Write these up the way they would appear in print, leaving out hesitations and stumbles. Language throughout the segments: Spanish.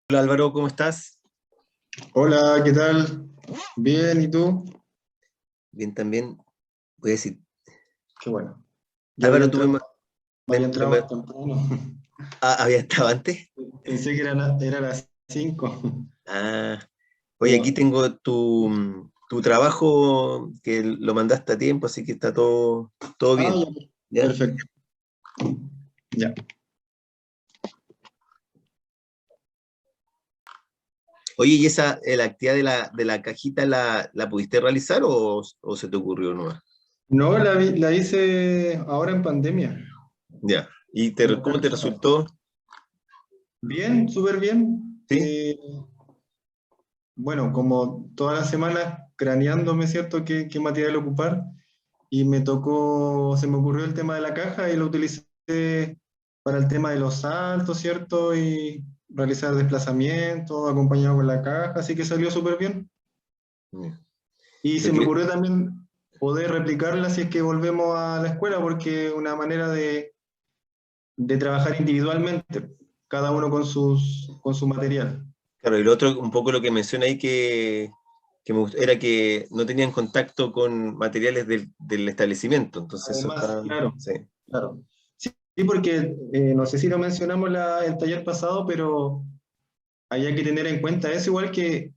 Hola Álvaro, ¿cómo estás? Hola, ¿qué tal? Bien, ¿y tú? Bien también. Voy a decir, Qué bueno. Yo Álvaro, tú había entrado más temprano. había estado antes. Pensé que era las 5. Ah, oye, aquí Pero, tengo tu trabajo que lo mandaste a tiempo, así que está todo bien. ya, ¿Ya? perfecto. Ya. Oye, ¿y esa, la actividad de la cajita la pudiste realizar o se te ocurrió nomás? No, la hice ahora en pandemia. Ya. ¿Y La cómo te caja. resultó? Bien, súper bien. ¿Sí? Bueno, como todas las semanas craneándome, ¿cierto?, qué material ocupar. Y se me ocurrió el tema de la caja y lo utilicé para el tema de los saltos, ¿cierto? Y realizar desplazamientos acompañado con la caja, así que salió súper bien. Ya. Y Lo se me que, ocurrió también poder replicarla si es que volvemos a la escuela, porque es una manera de trabajar individualmente, cada uno con su material. claro, y lo otro, un poco lo que menciona ahí que era que no tenían contacto con materiales del establecimiento, entonces eso Además, está, claro, sí. claro. Sí, sí, porque no sé si lo mencionamos el taller pasado, pero hay que tener en cuenta eso, igual que,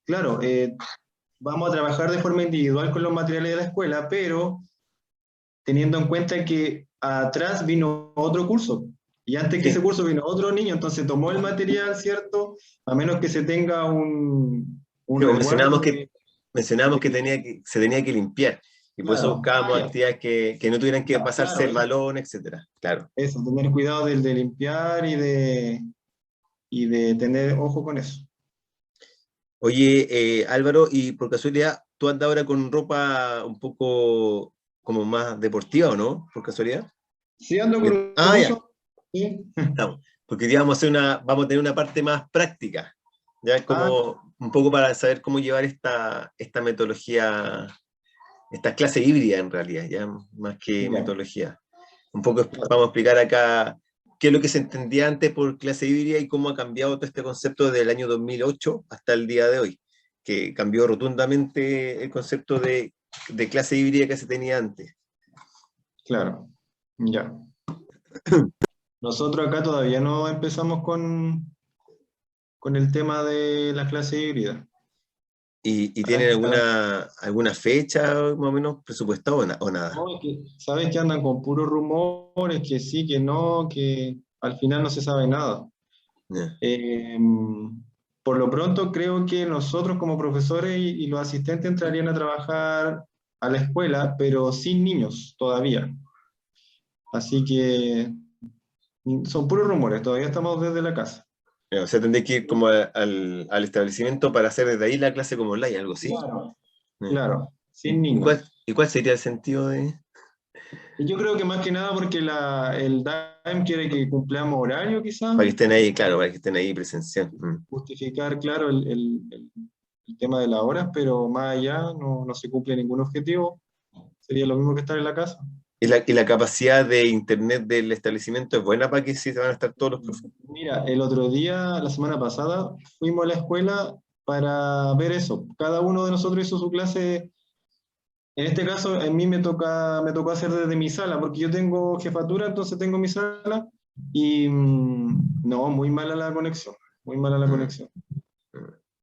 claro, vamos a trabajar de forma individual con los materiales de la escuela, pero teniendo en cuenta que atrás vino otro curso. Y antes que ese Sí, curso vino otro niño, entonces tomó el material, ¿cierto? A menos que se tenga un sí, pues resguardo mencionábamos de que, que, se tenía que limpiar, y por eso claro, buscábamos ya, actividades que no tuvieran que pasarse claro, el balón, etcétera. Claro. eso, tener cuidado de limpiar y de tener ojo con eso. Oye, Álvaro, y por casualidad, ¿tú andas ahora con ropa un poco como más deportiva o no? Por casualidad. Sí, ando con Bien. un Ah, ya. buzo, sí. Estamos. Porque hoy vamos a tener una parte más práctica, ya es Ah, como un poco para saber cómo llevar esta metodología, esta clase híbrida en realidad, ya más que ya. metodología. Un poco vamos a explicar acá qué es lo que se entendía antes por clase híbrida y cómo ha cambiado todo este concepto desde el año 2008 hasta el día de hoy, que cambió rotundamente el concepto de clase híbrida que se tenía antes. Claro, ya. Nosotros acá todavía no empezamos con el tema de la clase híbrida. ¿Y tienen Sabes, alguna fecha más o menos presupuestada o nada? no, sabes que andan con puros rumores, que sí, que no, que al final no se sabe nada. Ya. Eh, por lo pronto creo que nosotros como profesores y los asistentes entrarían a trabajar a la escuela, pero sin niños todavía. Así que son puros rumores, todavía estamos desde la casa. O sea, tendré que ir como al establecimiento para hacer desde ahí la clase como online, algo así. Claro, Ya. claro, sin ¿Y cuál, niños. y cuál sería el sentido de...? Y yo creo que más que nada porque el DAEM quiere que cumplamos horario, quizás, Para que estén ahí, claro, para que estén ahí presencial. Mm. justificar, claro, el tema de las horas, pero más allá no se cumple ningún objetivo. Sería lo mismo que estar en la casa. ¿Y la capacidad de internet del establecimiento es buena para que sí se van a estar todos los profes? Mira, el otro día, la semana pasada, fuimos a la escuela para ver eso. Cada uno de nosotros hizo su clase. En este caso, a mí me tocó hacer desde mi sala, porque yo tengo jefatura, entonces tengo mi sala y no, muy mala la conexión, muy mala la Mm, conexión. mm.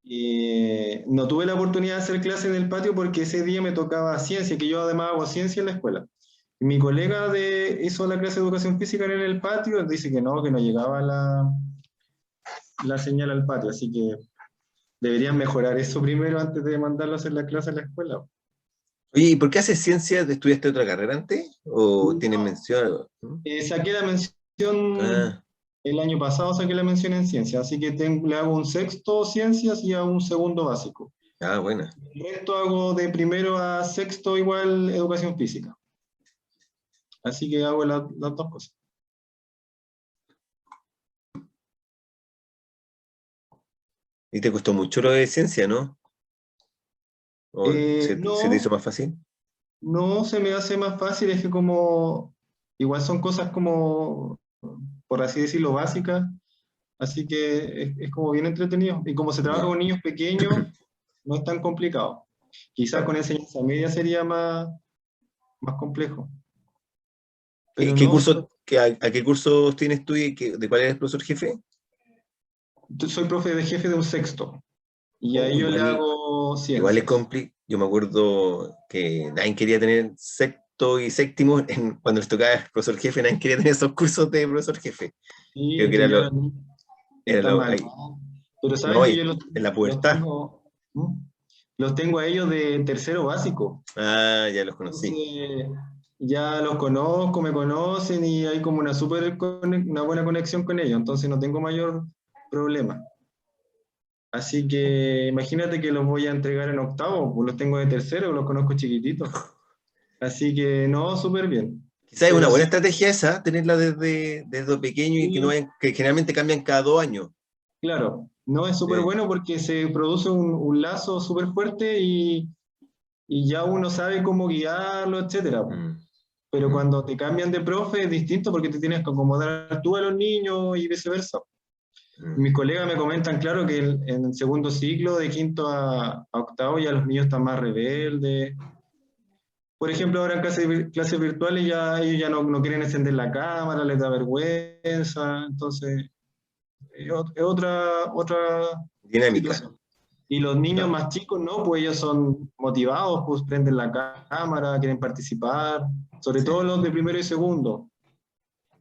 Y no tuve la oportunidad de hacer clase en el patio porque ese día me tocaba ciencia, que yo además hago ciencia en la escuela. Mi colega hizo la clase de educación física en el patio, dice que no llegaba la señal al patio, así que deberían mejorar eso primero antes de mandarlo a hacer la clase a la escuela. Oye, ¿y por qué haces ciencia? ¿Estudiaste otra carrera antes? ¿O tienes mención? ¿Mm? Saqué la mención Ah, el año pasado, saqué la mención en ciencia, así que le hago un sexto ciencias y a un segundo básico. buena. El resto hago de primero a sexto igual educación física. Así que hago las dos cosas. ¿Y te costó mucho lo de ciencia, no? ¿O se te hizo No, más fácil? no se me hace más fácil, es que como igual son cosas como, por así decirlo, básicas. así que es como bien entretenido. Y como se trabaja Ya, con niños pequeños, no es tan complicado. Quizás claro. con enseñanza media sería más complejo, ¿Qué, pero no, súper. a qué cursos tienes tú y de cuál eres el profesor jefe? Soy profe de jefe de un sexto, y a Oh, ellos le igual, hago igual es ciencias. complicado. Yo me acuerdo que nadie quería tener sexto y séptimo cuando les tocaba el profesor jefe, nadie quería tener esos cursos de profesor jefe. Y Creo es que que ya los niños están más ahí, grandes. Pero no, sabes que yo en la los pubertad. tengo, ¿m? Los tengo a ellos de tercero básico. Ah, ya los conocí. Entonces, ya los conozco, me conocen y hay como una buena conexión con ellos, entonces no tengo mayor problema. Así que imagínate que los voy a entregar en octavo, pues los tengo de tercero, los conozco chiquititos. Así que no, súper bien. Quizás es una Pero buena sí, estrategia esa, tenerla desde pequeño y que no sí, vayan, que generalmente cambian cada 2 años. claro, no es súper Sí. bueno porque se produce un lazo súper fuerte y ya uno sabe cómo guiarlo, etcétera. Mm, Pero mm, cuando te cambian de profe es distinto porque te tienes que acomodar tú a los niños y viceversa. mm. Mis colegas me comentan, claro, que en el segundo ciclo, de quinto a octavo, ya los niños están más rebeldes. Por ejemplo, ahora en clases virtuales ya ellos ya no quieren encender la cámara, les da vergüenza, entonces es otra Dinámica. situación. Y los niños No, más chicos, no, pues ellos son motivados, pues prenden la cámara, quieren participar, sobre sí, todo los de primero y segundo.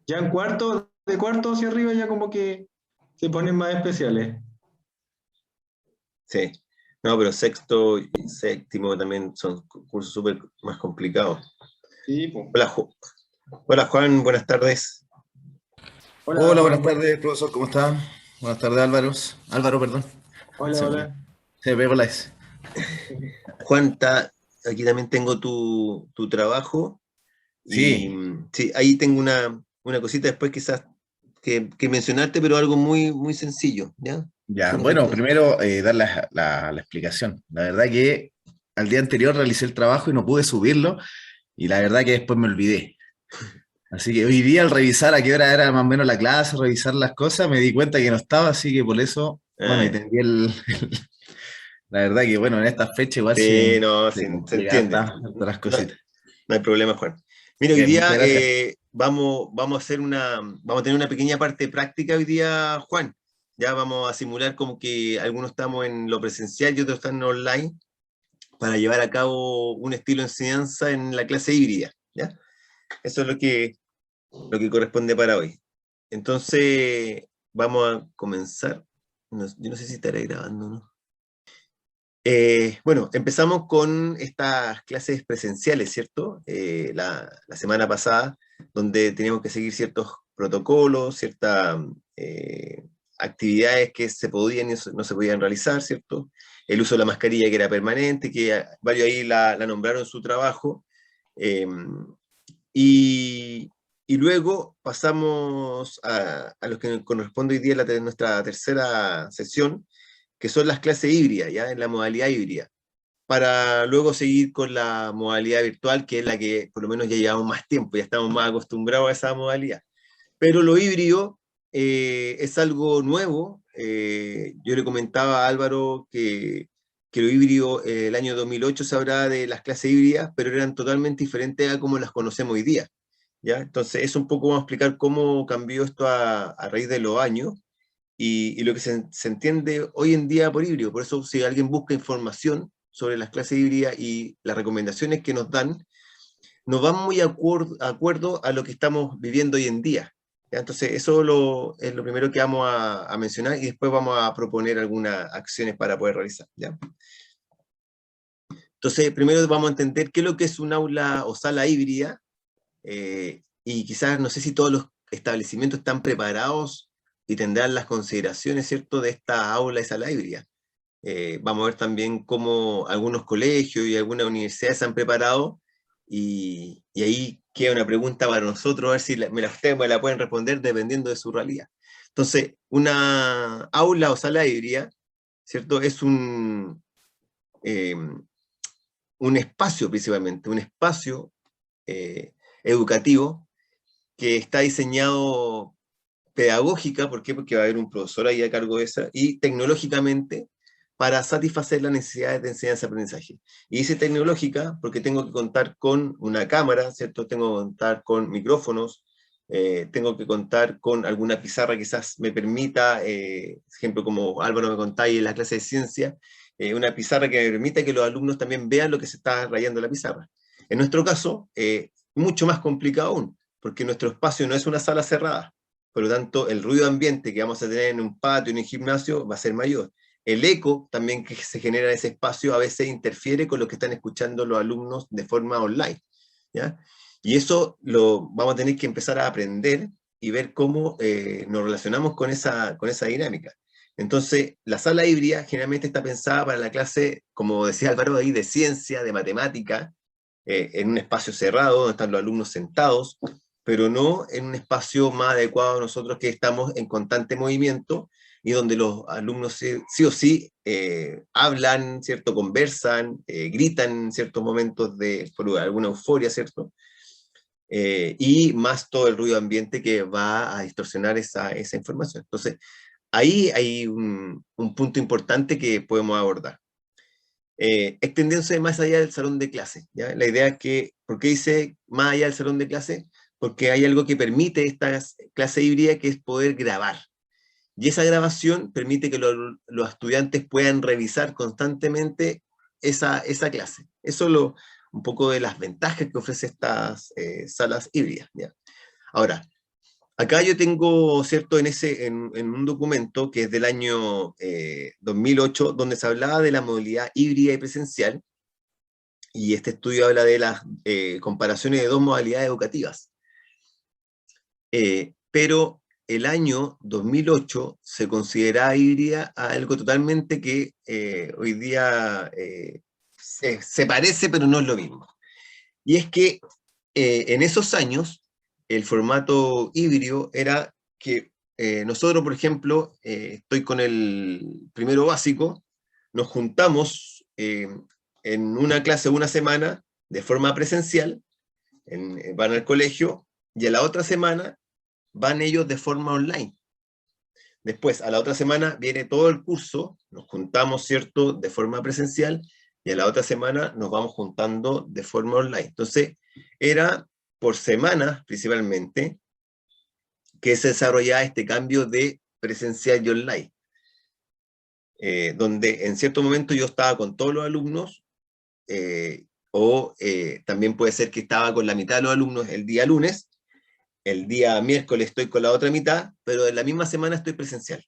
Ya en cuarto, de cuarto hacia arriba ya como que se ponen más especiales. sí. No, pero sexto y séptimo también son cursos súper más complicados. Sí, pues. Hola, hola Juan, buenas tardes. Hola Hola, buenas Juan, tardes, profesor, ¿cómo está? Buenas tardes, Álvaro. Álvaro, perdón. hola, Se me, hola. se me pegó la S. Juan, aquí también tengo tu trabajo y Sí, sí, ahí tengo una cosita después quizás que mencionarte, pero algo muy, muy sencillo, ¿ya? ya. Una Bueno, cuestión. primero dar la explicación. La verdad que al día anterior realicé el trabajo y no pude subirlo, y la verdad que después me olvidé. Así que hoy día al revisar a qué hora era más o menos la clase, revisar las cosas, me di cuenta que no estaba, así que por eso, bueno, y Ah, tendí la verdad que, bueno, en esta fecha igual sí, se, no, se se complica entiende. hartas las No, cositas. no hay problema, Juan. Mira, hoy Bien, día muchas gracias. vamos a hacer vamos a tener una pequeña parte práctica hoy día, Juan. Ya vamos a simular como que algunos estamos en lo presencial y otros están online para llevar a cabo un estilo de enseñanza en la clase híbrida, ¿ya? Eso es lo que corresponde para hoy. Entonces, vamos a comenzar. Yo no sé si estaré grabando, ¿no? Bueno, empezamos con estas clases presenciales, ¿cierto? La semana pasada, donde teníamos que seguir ciertos protocolos, ciertas actividades que se podían y no se podían realizar, ¿cierto? El uso de la mascarilla que era permanente, que varios ahí la nombraron en su trabajo. eh, y, y luego pasamos a lo que corresponde hoy día nuestra tercera sesión, que son las clases híbridas, ya en la modalidad híbrida, para luego seguir con la modalidad virtual, que es la que por lo menos ya llevamos más tiempo, ya estamos más acostumbrados a esa modalidad. Pero lo híbrido es algo nuevo. Yo le comentaba a Álvaro que lo híbrido, el año 2008 se hablaba de las clases híbridas, pero eran totalmente diferentes a como las conocemos hoy día. ¿Ya? Entonces, es un poco vamos a explicar cómo cambió esto a raíz de los años y lo que se entiende hoy en día por híbrido. Por eso, si alguien busca información sobre las clases híbridas y las recomendaciones que nos dan, nos van muy acuerdo a lo que estamos viviendo hoy en día. ¿Ya? Entonces, eso es lo primero que vamos a mencionar y después vamos a proponer algunas acciones para poder realizar. ¿Ya? Entonces, primero vamos a entender qué es lo que es un aula o sala híbrida y quizás no sé si todos los establecimientos están preparados y tendrán las consideraciones, ¿cierto?, de esta aula y sala híbrida. Vamos a ver también cómo algunos colegios y algunas universidades se han preparado y ahí queda una pregunta para nosotros, a ver si ustedes me la pueden responder dependiendo de su realidad. Entonces, una aula o sala híbrida, ¿cierto? Es eh, un espacio principalmente, un espacio educativo que está diseñado pedagógica, ¿por qué? Porque va a haber un profesor ahí a cargo de esa, y tecnológicamente, para satisfacer las necesidades de enseñanza-aprendizaje. Y dice tecnológica porque tengo que contar con una cámara, ¿cierto? Tengo que contar con micrófonos, tengo que contar con alguna pizarra que quizás me permita, ejemplo como Álvaro me contaba en la clase de ciencia, una pizarra que me permita que los alumnos también vean lo que se está rayando en la pizarra. En nuestro caso, mucho más complicado aún, porque nuestro espacio no es una sala cerrada, por lo tanto, el ruido ambiente que vamos a tener en un patio, en un gimnasio, va a ser mayor. El eco también que se genera en ese espacio a veces interfiere con lo que están escuchando los alumnos de forma online, ¿ya? Y eso lo vamos a tener que empezar a aprender y ver cómo nos relacionamos con esa dinámica. Entonces, la sala híbrida generalmente está pensada para la clase, como decía Álvaro ahí, de ciencia, de matemática, en un espacio cerrado, donde están los alumnos sentados, pero no en un espacio más adecuado a nosotros que estamos en constante movimiento y donde los alumnos sí o sí hablan, ¿cierto? Conversan, gritan en ciertos momentos por alguna euforia, ¿cierto? Y más todo el ruido ambiente que va a distorsionar esa información. Entonces, ahí hay un punto importante que podemos abordar. Extendiéndose más allá del salón de clase, ¿ya? La idea es que, ¿por qué dice más allá del salón de clase? Porque hay algo que permite esta clase híbrida, que es poder grabar. Y esa grabación permite que los estudiantes puedan revisar constantemente esa clase. Eso es un poco de las ventajas que ofrece estas salas híbridas, ¿ya? Ahora, acá yo tengo, ¿cierto?, en un documento que es del año 2008, donde se hablaba de la modalidad híbrida y presencial, y este estudio habla de las comparaciones de dos modalidades educativas. Pero el año 2008 se considera híbrida a algo totalmente que hoy día se parece, pero no es lo mismo. Y es que en esos años, el formato híbrido era que nosotros, por ejemplo, estoy con el primero básico, nos juntamos en una clase una semana de forma presencial, van al colegio, y a la otra semana van ellos de forma online. Después, a la otra semana viene todo el curso, nos juntamos, ¿cierto?, de forma presencial, y a la otra semana nos vamos juntando de forma online. Entonces, era por semanas, principalmente, que se desarrollaba este cambio de presencial y online, donde en cierto momento yo estaba con todos los alumnos, o también puede ser que estaba con la mitad de los alumnos el día lunes, el día miércoles estoy con la otra mitad, pero en la misma semana estoy presencial.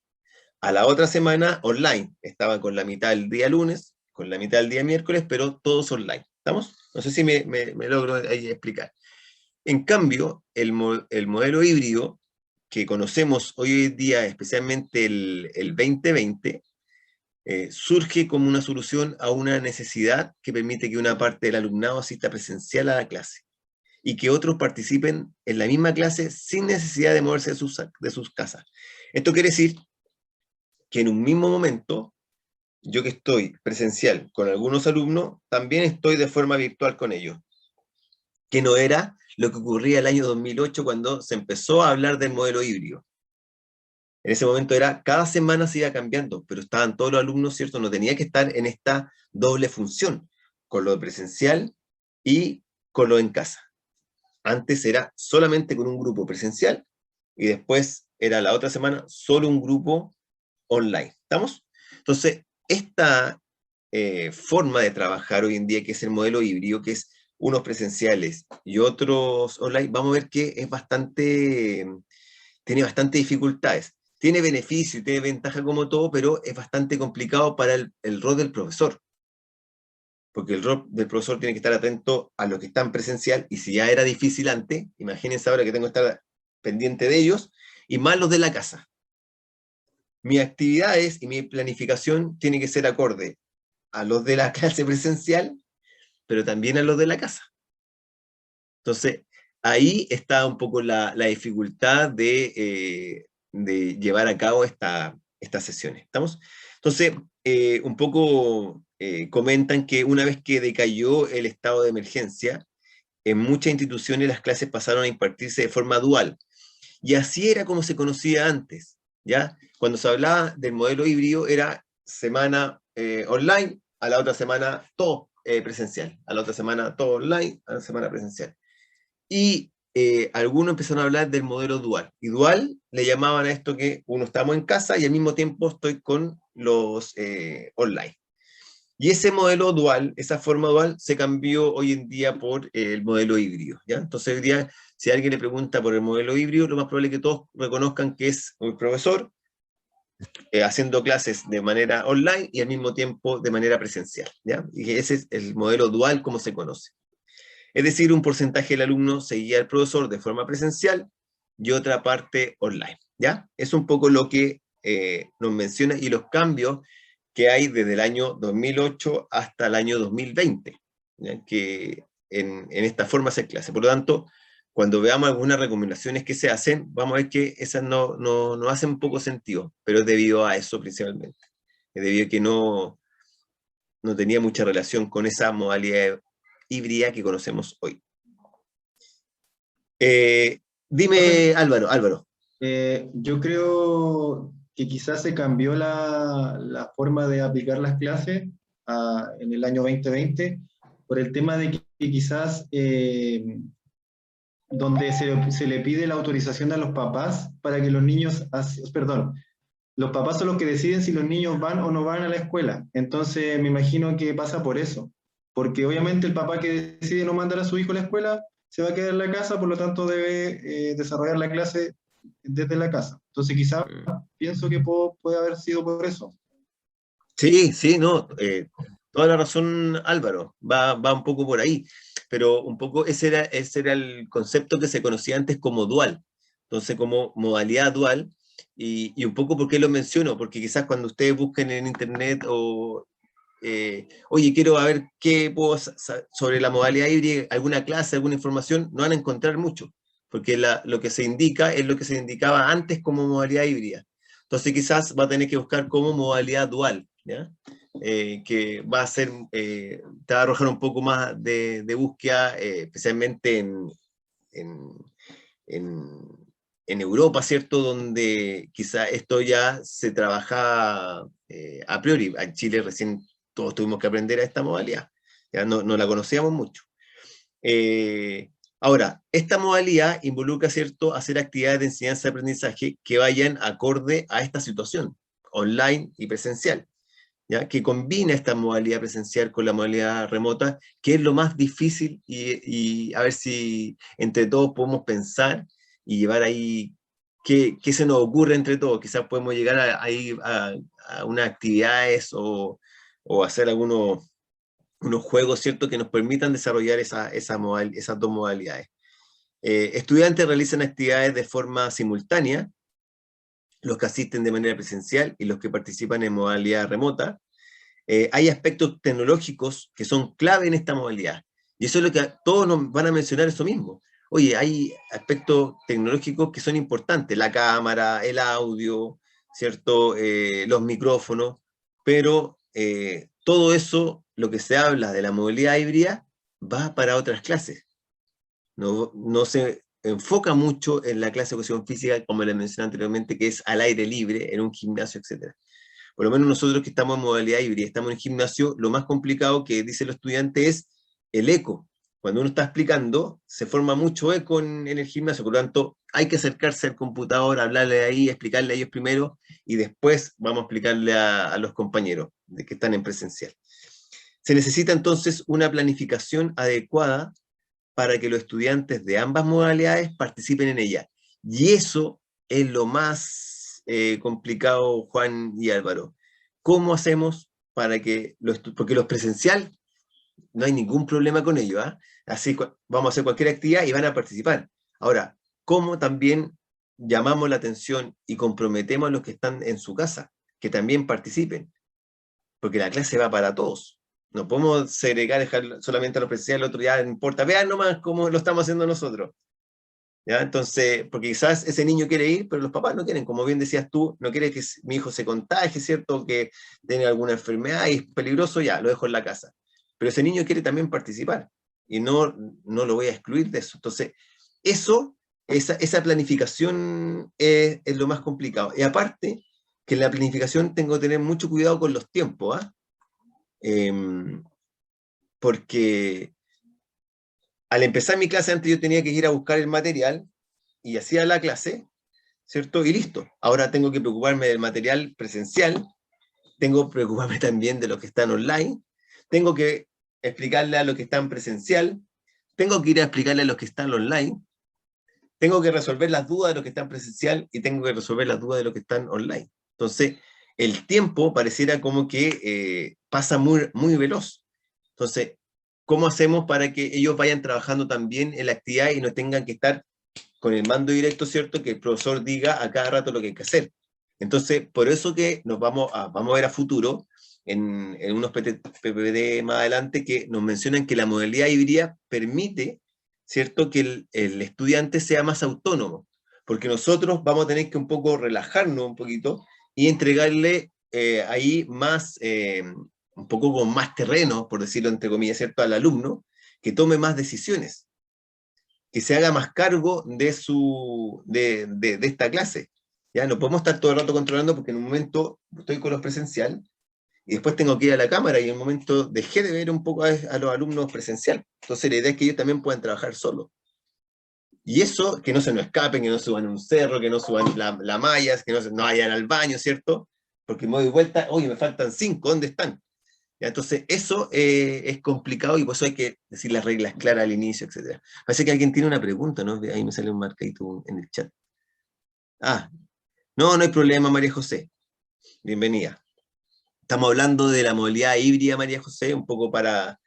A la otra semana, online. Estaba con la mitad el día lunes, con la mitad el día miércoles, pero todos online. ¿Estamos? No sé si me logro ahí explicar. En cambio, el modelo híbrido que conocemos hoy en día, especialmente el 2020, surge como una solución a una necesidad que permite que una parte del alumnado asista presencial a la clase y que otros participen en la misma clase sin necesidad de moverse de sus casas. Esto quiere decir que en un mismo momento, yo que estoy presencial con algunos alumnos, también estoy de forma virtual con ellos, que no era lo que ocurría el año 2008 cuando se empezó a hablar del modelo híbrido. En ese momento cada semana se iba cambiando, pero estaban todos los alumnos, ¿cierto? No tenía que estar en esta doble función, con lo presencial y con lo en casa. Antes era solamente con un grupo presencial y después era la otra semana solo un grupo online. ¿Estamos? Entonces, esta forma de trabajar hoy en día, que es el modelo híbrido, que es unos presenciales y otros online, vamos a ver que es tiene bastante dificultades. Tiene beneficio y tiene ventaja como todo, pero es bastante complicado para el rol del profesor. Porque el rol del profesor tiene que estar atento a los que están presencial, y si ya era difícil antes, imagínense ahora que tengo que estar pendiente de ellos, y más los de la casa. Mis actividades y mi planificación tiene que ser acorde a los de la clase presencial, pero también a los de la casa. Entonces, ahí está un poco la dificultad de llevar a cabo estas sesiones. ¿Estamos? Entonces, un poco comentan que una vez que decayó el estado de emergencia, en muchas instituciones las clases pasaron a impartirse de forma dual. Y así era como se conocía antes, ¿ya? Cuando se hablaba del modelo híbrido era semana online, a la otra semana todo presencial, a la otra semana todo online, a la semana presencial. Y algunos empezaron a hablar del modelo dual. Y dual le llamaban a esto que uno estamos en casa y al mismo tiempo estoy con los online. Y ese modelo dual, esa forma dual, se cambió hoy en día por el modelo híbrido, ¿ya? Entonces hoy día, si alguien le pregunta por el modelo híbrido, lo más probable es que todos reconozcan que es un profesor haciendo clases de manera online y al mismo tiempo de manera presencial, ¿ya? Y ese es el modelo dual como se conoce. Es decir, un porcentaje del alumno seguía al profesor de forma presencial y otra parte online, ¿ya? Es un poco lo que nos menciona y los cambios que hay desde el año 2008 hasta el año 2020, ¿ya? Que en esta forma de hacer clase. Por lo tanto, cuando veamos algunas recomendaciones que se hacen, vamos a ver que esas no hacen poco sentido, pero es debido a eso principalmente. Es debido a que no tenía mucha relación con esa modalidad híbrida que conocemos hoy. Dime, Álvaro. Yo creo que quizás se cambió la forma de aplicar las clases en el año 2020 por el tema de que quizás donde se le pide la autorización a los papás para que los niños, perdón, los papás son los que deciden si los niños van o no van a la escuela. Entonces me imagino que pasa por eso, porque obviamente el papá que decide no mandar a su hijo a la escuela se va a quedar en la casa, por lo tanto debe desarrollar la clase desde la casa. Entonces quizás pienso que puede haber sido por eso. Sí, no, toda la razón, Álvaro, va un poco por ahí, pero un poco ese era el concepto que se conocía antes como dual, entonces como modalidad dual, y un poco por qué lo menciono, porque quizás cuando ustedes busquen en internet o, oye, quiero ver qué puedo sobre la modalidad híbrida, alguna clase, alguna información, no van a encontrar mucho, porque lo que se indica es lo que se indicaba antes como modalidad híbrida. Entonces quizás va a tener que buscar como modalidad dual, ¿ya? Que va a ser, te va a arrojar un poco más de búsqueda, especialmente en, en Europa, ¿cierto? Donde quizás esto ya se trabaja a priori. En Chile recién todos tuvimos que aprender a esta modalidad, ya no la conocíamos mucho. Ahora, esta modalidad involucra, ¿cierto?, hacer actividades de enseñanza y aprendizaje que vayan acorde a esta situación, online y presencial, ¿ya? Que combina esta modalidad presencial con la modalidad remota, que es lo más difícil, y a ver si entre todos podemos pensar y llevar ahí qué se nos ocurre entre todos. Quizás podemos llegar a unas actividades o hacer unos juegos, ¿cierto?, que nos permitan desarrollar esas dos modalidades. Estudiantes realizan actividades de forma simultánea, los que asisten de manera presencial y los que participan en modalidad remota. Hay aspectos tecnológicos que son clave en esta modalidad. Y eso es lo que todos nos van a mencionar eso mismo. Oye, hay aspectos tecnológicos que son importantes, la cámara, el audio, ¿cierto? Los micrófonos, pero todo eso, lo que se habla de la movilidad híbrida, va para otras clases. No se enfoca mucho en la clase de educación física, como les mencioné anteriormente, que es al aire libre, en un gimnasio, etc. Por lo menos nosotros que estamos en modalidad híbrida, estamos en gimnasio, lo más complicado que dicen los estudiantes es el eco. Cuando uno está explicando, se forma mucho eco en el gimnasio, por lo tanto, hay que acercarse al computador, hablarle ahí, explicarle a ellos primero, y después vamos a explicarle a los compañeros de que están en presencial. Se necesita entonces una planificación adecuada para que los estudiantes de ambas modalidades participen en ella. Y eso es lo más complicado, Juan y Álvaro. ¿Cómo hacemos para que porque los presencial no hay ningún problema con ello, ¿eh? Así vamos a hacer cualquier actividad y van a participar. Ahora, ¿cómo también llamamos la atención y comprometemos a los que están en su casa, que también participen? Porque la clase va para todos. No podemos segregar, dejar solamente a los presenciales, el otro ya no importa. Vean nomás cómo lo estamos haciendo nosotros. ¿Ya? Entonces, porque quizás ese niño quiere ir, pero los papás no quieren, como bien decías tú, no quiere que mi hijo se contagie, ¿cierto? Que tenga alguna enfermedad y es peligroso, ya, lo dejo en la casa. Pero ese niño quiere también participar y no lo voy a excluir de eso. Entonces, eso esa planificación es lo más complicado. Y aparte, que en la planificación tengo que tener mucho cuidado con los tiempos, ¿ah? Porque al empezar mi clase antes yo tenía que ir a buscar el material y hacía la clase, ¿cierto? Y listo. Ahora tengo que preocuparme del material presencial, tengo que preocuparme también de los que están online, tengo que explicarle a los que están presencial, tengo que ir a explicarle a los que están online, tengo que resolver las dudas de los que están presencial y tengo que resolver las dudas de los que están online. Entonces, el tiempo pareciera como que pasa muy, muy veloz. Entonces, ¿cómo hacemos para que ellos vayan trabajando también en la actividad y no tengan que estar con el mando directo, ¿cierto? Que el profesor diga a cada rato lo que hay que hacer. Entonces, por eso que nos vamos a ver a futuro, en unos PPD más adelante, que nos mencionan que la modalidad híbrida permite, ¿cierto?, que el estudiante sea más autónomo, porque nosotros vamos a tener que un poco relajarnos un poquito y entregarle ahí más, un poco con más terreno, por decirlo entre comillas, ¿cierto?, al alumno, que tome más decisiones, que se haga más cargo de esta clase. ¿Ya? No podemos estar todo el rato controlando porque en un momento estoy con los presencial y después tengo que ir a la cámara y en un momento dejé de ver un poco a los alumnos presencial. Entonces la idea es que ellos también puedan trabajar solos. Y eso, que no se nos escapen, que no suban un cerro, que no suban la malla, que no vayan al baño, ¿cierto? Porque me doy vuelta, oye, me faltan 5, ¿dónde están? ¿Ya? Entonces, eso es complicado y por eso hay que decir las reglas claras al inicio, etc. Parece que alguien tiene una pregunta, ¿no? Ahí me sale un marcadito en el chat. Ah, no hay problema, María José. Bienvenida. Estamos hablando de la modalidad híbrida, María José, un poco para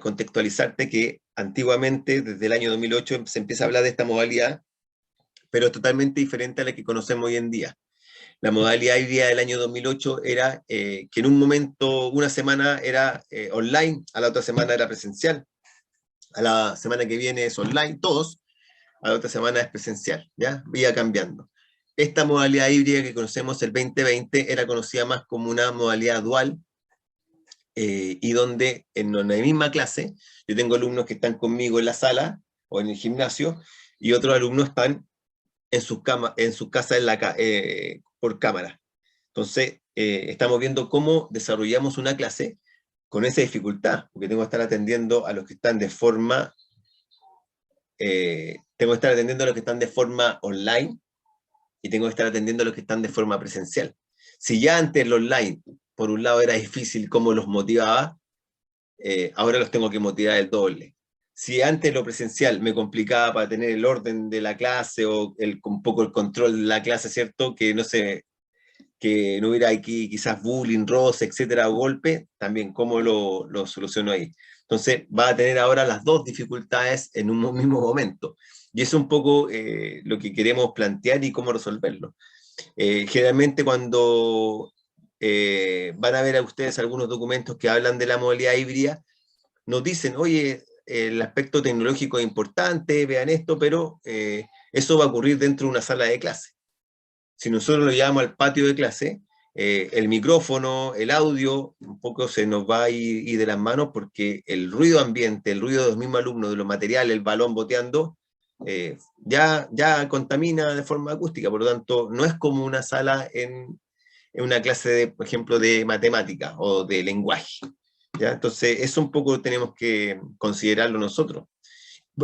contextualizarte que antiguamente, desde el año 2008, se empieza a hablar de esta modalidad, pero es totalmente diferente a la que conocemos hoy en día. La modalidad híbrida del año 2008 era que en un momento, una semana era online, a la otra semana era presencial, a la semana que viene es online, todos, a la otra semana es presencial, ¿ya? Iba cambiando. Esta modalidad híbrida que conocemos el 2020 era conocida más como una modalidad dual, y donde en una misma clase yo tengo alumnos que están conmigo en la sala o en el gimnasio y otros alumnos están en sus casas por cámara. Entonces, estamos viendo cómo desarrollamos una clase con esa dificultad, porque tengo que estar atendiendo a los que están de forma online y tengo que estar atendiendo a los que están de forma presencial. Si ya antes el online, por un lado era difícil cómo los motivaba, ahora los tengo que motivar el doble. Si antes lo presencial me complicaba para tener el orden de la clase o un poco el control de la clase, ¿cierto? Que no hubiera aquí quizás bullying, roce, etcétera, o golpe, también cómo lo soluciono ahí. Entonces va a tener ahora las dos dificultades en un mismo momento. Y es un poco lo que queremos plantear y cómo resolverlo. Generalmente cuando van a ver a ustedes algunos documentos que hablan de la modalidad híbrida, nos dicen, oye, el aspecto tecnológico es importante, vean esto, pero eso va a ocurrir dentro de una sala de clase. Si nosotros lo llevamos al patio de clase, el micrófono, el audio, un poco se nos va a ir de las manos porque el ruido ambiente, el ruido de los mismos alumnos, de los materiales, el balón boteando, ya contamina de forma acústica, por lo tanto, no es como una sala en una clase, por ejemplo, de matemática o de lenguaje. ¿Ya? Entonces, eso un poco tenemos que considerarlo nosotros.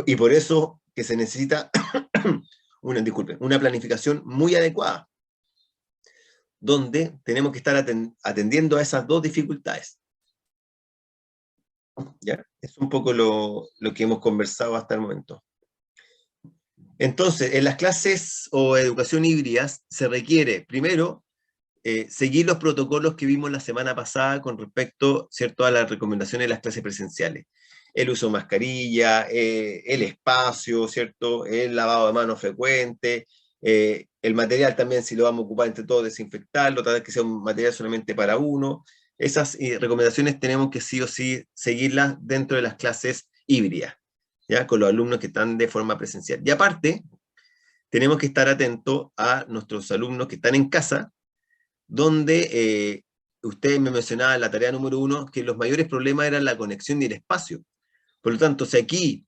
Y por eso que se necesita una planificación muy adecuada, donde tenemos que estar atendiendo a esas dos dificultades. ¿Ya? Es un poco lo que hemos conversado hasta el momento. Entonces, en las clases o educación híbridas se requiere, primero, seguir los protocolos que vimos la semana pasada con respecto, ¿cierto?, a las recomendaciones de las clases presenciales. El uso de mascarilla, el espacio, ¿cierto?, el lavado de manos frecuente, el material también, si lo vamos a ocupar entre todos, desinfectarlo, tratar que sea un material solamente para uno. Esas recomendaciones tenemos que sí o sí seguirlas dentro de las clases híbridas, ¿ya?, con los alumnos que están de forma presencial. Y aparte, tenemos que estar atentos a nuestros alumnos que están en casa, donde ustedes me mencionaban la tarea número 1, que los mayores problemas eran la conexión y el espacio. Por lo tanto, si aquí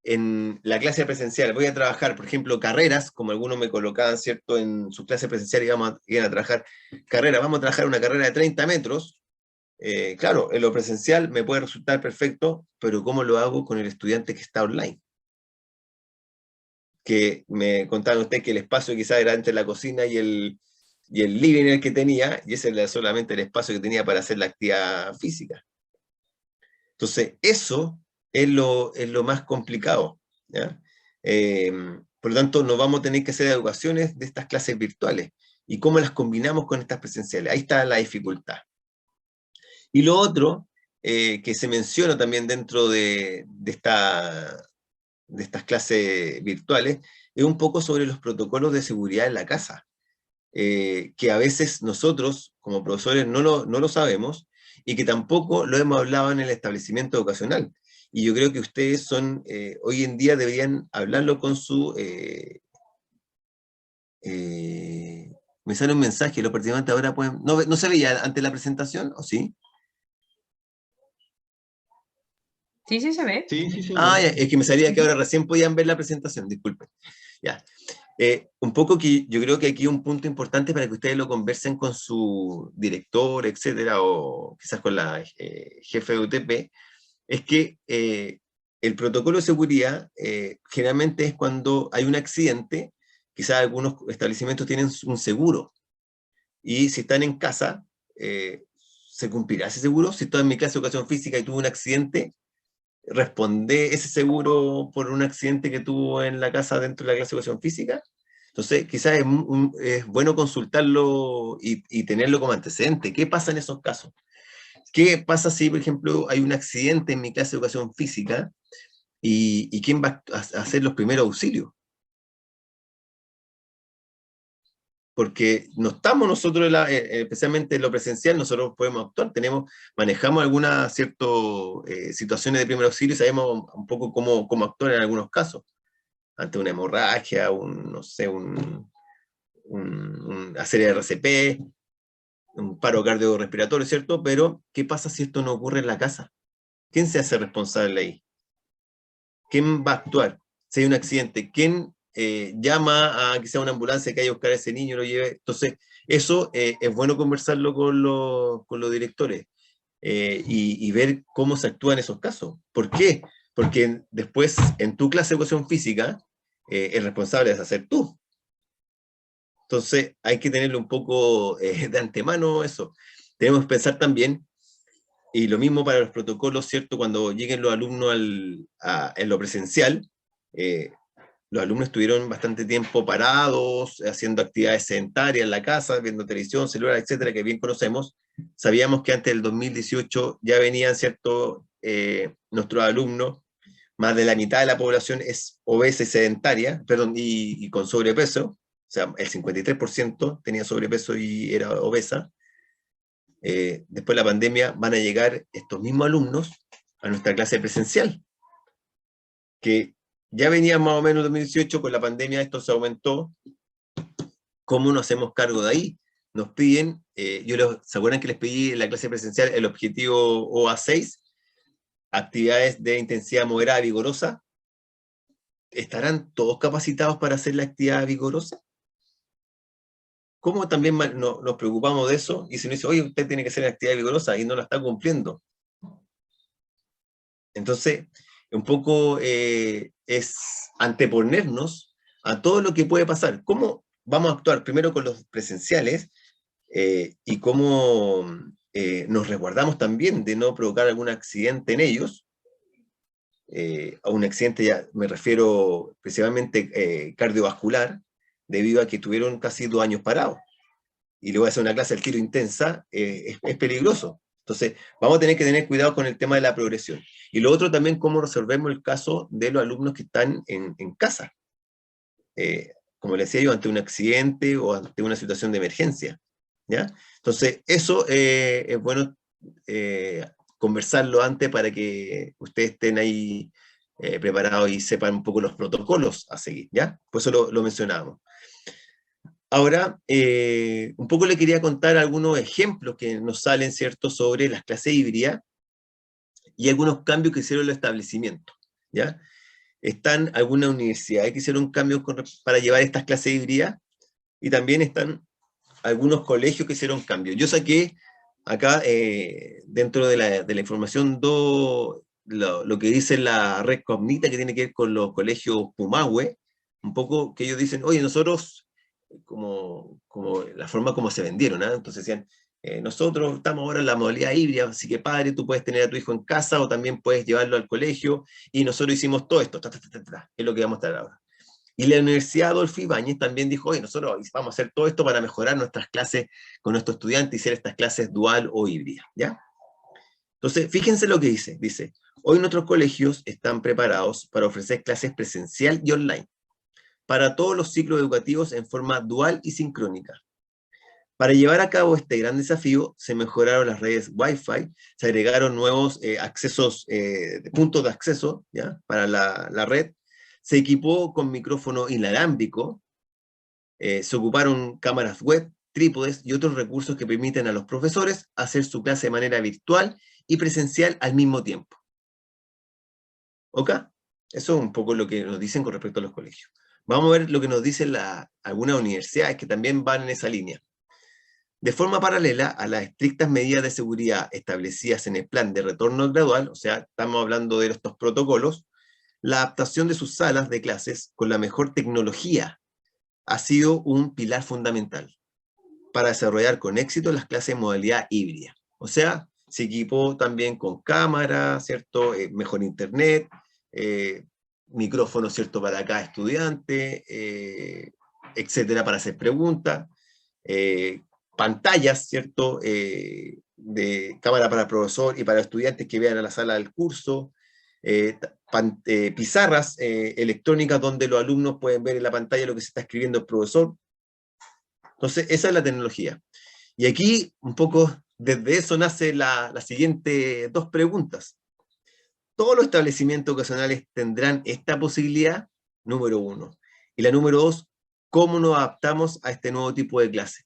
en la clase presencial voy a trabajar, por ejemplo, carreras, como algunos me colocaban, ¿cierto? En su clase presencial iban a trabajar carreras, vamos a trabajar una carrera de 30 metros, claro, en lo presencial me puede resultar perfecto, pero ¿cómo lo hago con el estudiante que está online? Que me contaban ustedes que el espacio quizás era entre la cocina y el living el que tenía, y ese era solamente el espacio que tenía para hacer la actividad física. Entonces, eso es lo más complicado, ¿ya? Por lo tanto, nos vamos a tener que hacer educaciones de estas clases virtuales, y cómo las combinamos con estas presenciales. Ahí está la dificultad. Y lo otro, que se menciona también dentro de estas clases virtuales, es un poco sobre los protocolos de seguridad en la casa, que a veces nosotros, como profesores, no lo sabemos, y que tampoco lo hemos hablado en el establecimiento educacional. Y yo creo que ustedes hoy en día deberían hablarlo con me sale un mensaje, los participantes ahora pueden... ¿No se veía ante la presentación, o sí? Sí, sí se ve. Sí, sí, sí. Ah, ya, es que me salía que ahora recién podían ver la presentación, disculpen. Ya. Un poco que yo creo que aquí un punto importante para que ustedes lo conversen con su director, etcétera, o quizás con la jefe de UTP, es que el protocolo de seguridad generalmente es cuando hay un accidente, quizás algunos establecimientos tienen un seguro, y si están en casa, ¿se cumplirá ese seguro? Si estoy en mi clase de educación física y tuve un accidente, ¿responde ese seguro por un accidente que tuvo en la casa dentro de la clase de educación física? Entonces, quizás es bueno consultarlo y tenerlo como antecedente. ¿Qué pasa en esos casos? ¿Qué pasa si, por ejemplo, hay un accidente en mi clase de educación física y quién va a hacer los primeros auxilios? Porque no estamos nosotros, especialmente en lo presencial, nosotros podemos actuar, manejamos algunas ciertas situaciones de primer auxilio y sabemos un poco cómo actuar en algunos casos, ante una hemorragia, no sé, una serie de RCP, un paro cardiorrespiratorio, ¿cierto? Pero, ¿qué pasa si esto no ocurre en la casa? ¿Quién se hace responsable ahí? ¿Quién va a actuar? Si hay un accidente, ¿quién llama a que sea una ambulancia que haya a buscar a ese niño y lo lleve? Entonces, eso es bueno conversarlo con los directores y ver cómo se actúa en esos casos. ¿Por qué? Porque después, en tu clase de educación física, el responsable es hacer tú. Entonces, hay que tenerlo un poco de antemano eso. Tenemos que pensar también, y lo mismo para los protocolos, ¿cierto? Cuando lleguen los alumnos en lo presencial, los alumnos estuvieron bastante tiempo parados, haciendo actividades sedentarias en la casa, viendo televisión, celular, etcétera, que bien conocemos. Sabíamos que antes del 2018 ya venían, ¿cierto? Nuestros alumnos, más de la mitad de la población es obesa y sedentaria, perdón, y con sobrepeso, o sea, el 53% tenía sobrepeso y era obesa. Después de la pandemia van a llegar estos mismos alumnos a nuestra clase presencial, que ya venían más o menos en 2018, con la pandemia esto se aumentó. ¿Cómo nos hacemos cargo de ahí? Nos piden, ¿se acuerdan que les pedí en la clase presencial el objetivo OA6? Actividades de intensidad moderada vigorosa. ¿Estarán todos capacitados para hacer la actividad vigorosa? ¿Cómo también nos preocupamos de eso? Y si nos dice, oye, usted tiene que hacer la actividad vigorosa y no la está cumpliendo. Entonces, un poco es anteponernos a todo lo que puede pasar. ¿Cómo vamos a actuar primero con los presenciales y cómo nos resguardamos también de no provocar algún accidente en ellos? A un accidente, ya me refiero principalmente cardiovascular, debido a que tuvieron casi 2 años parados. Y le voy a hacer una clase al tiro intensa, es peligroso. Entonces, vamos a tener que tener cuidado con el tema de la progresión. Y lo otro también, cómo resolvemos el caso de los alumnos que están en casa. Como les decía yo, ante un accidente o ante una situación de emergencia. ¿Ya? Entonces, eso es bueno conversarlo antes para que ustedes estén ahí preparados y sepan un poco los protocolos a seguir. ¿Ya? Por eso lo mencionábamos. Ahora, un poco le quería contar algunos ejemplos que nos salen, ¿cierto?, sobre las clases híbridas y algunos cambios que hicieron los establecimientos, ¿ya? Están algunas universidades que hicieron cambios para llevar estas clases híbridas, y también están algunos colegios que hicieron cambios. Yo saqué acá, dentro de la información, lo que dice la red Cognita, que tiene que ver con los colegios Pumahue, un poco que ellos dicen, oye, nosotros, como la forma como se vendieron, ¿eh? Entonces decían, nosotros estamos ahora en la modalidad híbrida, así que padre, tú puedes tener a tu hijo en casa o también puedes llevarlo al colegio, y nosotros hicimos todo esto, es lo que vamos a estar ahora. Y la Universidad Adolfo Ibáñez también dijo, oye, nosotros vamos a hacer todo esto para mejorar nuestras clases con nuestros estudiantes y hacer estas clases dual o híbridas, ¿ya? Entonces, fíjense lo que dice, hoy nuestros colegios están preparados para ofrecer clases presencial y online, para todos los ciclos educativos en forma dual y sincrónica. Para llevar a cabo este gran desafío, se mejoraron las redes Wi-Fi, se agregaron nuevos puntos de acceso, ¿ya?, para la red, se equipó con micrófono inalámbrico, se ocuparon cámaras web, trípodes y otros recursos que permiten a los profesores hacer su clase de manera virtual y presencial al mismo tiempo. ¿Ok? Eso es un poco lo que nos dicen con respecto a los colegios. Vamos a ver lo que nos dicen algunas universidades que también van en esa línea. De forma paralela a las estrictas medidas de seguridad establecidas en el plan de retorno gradual, o sea, estamos hablando de estos protocolos, la adaptación de sus salas de clases con la mejor tecnología ha sido un pilar fundamental para desarrollar con éxito las clases en modalidad híbrida. O sea, se equipó también con cámara, ¿cierto? Mejor internet, micrófono, ¿cierto?, para cada estudiante, etcétera, para hacer preguntas, pantallas, ¿cierto?, de cámara para el profesor y para estudiantes que vean a la sala del curso, pizarras electrónicas donde los alumnos pueden ver en la pantalla lo que se está escribiendo el profesor. Entonces, esa es la tecnología. Y aquí, un poco, desde eso nace las siguientes dos preguntas. ¿Todos los establecimientos educacionales tendrán esta posibilidad? Número uno. Y la número dos, ¿cómo nos adaptamos a este nuevo tipo de clase?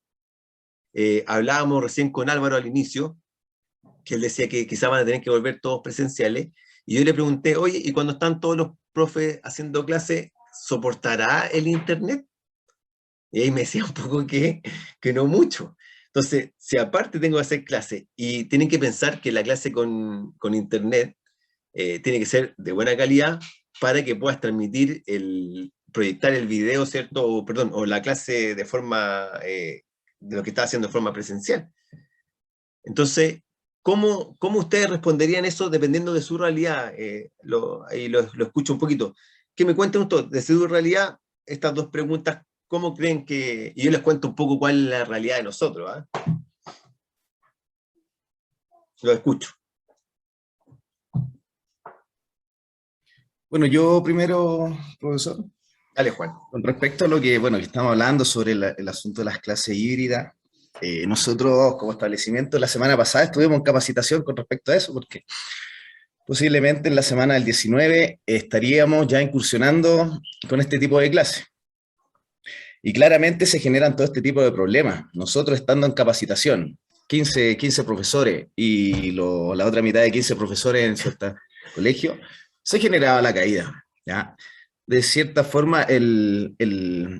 Hablábamos recién con Álvaro al inicio, que él decía que quizá van a tener que volver todos presenciales, y yo le pregunté, oye, ¿y cuando están todos los profes haciendo clase, soportará el internet? Y ahí me decía un poco que no mucho. Entonces, si aparte tengo que hacer clase, y tienen que pensar que la clase con internet tiene que ser de buena calidad para que puedas transmitir, proyectar el video, ¿cierto? O la clase de forma, de lo que estás haciendo de forma presencial. Entonces, ¿cómo ustedes responderían eso dependiendo de su realidad? Ahí lo escucho un poquito. Que me cuenten ustedes, de su realidad, estas dos preguntas, ¿cómo creen que...? Y yo les cuento un poco cuál es la realidad de nosotros, ¿eh? Lo escucho. Bueno, yo primero, profesor, Dale, Juan. con respecto a lo que, bueno, que estamos hablando sobre el asunto de las clases híbridas, nosotros como establecimiento la semana pasada estuvimos en capacitación con respecto a eso, porque posiblemente en la semana del 19 estaríamos ya incursionando con este tipo de clases. Y claramente se generan todo este tipo de problemas. Nosotros estando en capacitación, 15 profesores y la otra mitad de 15 profesores en ciertos colegios, se generaba la caída, ¿ya? De cierta forma, el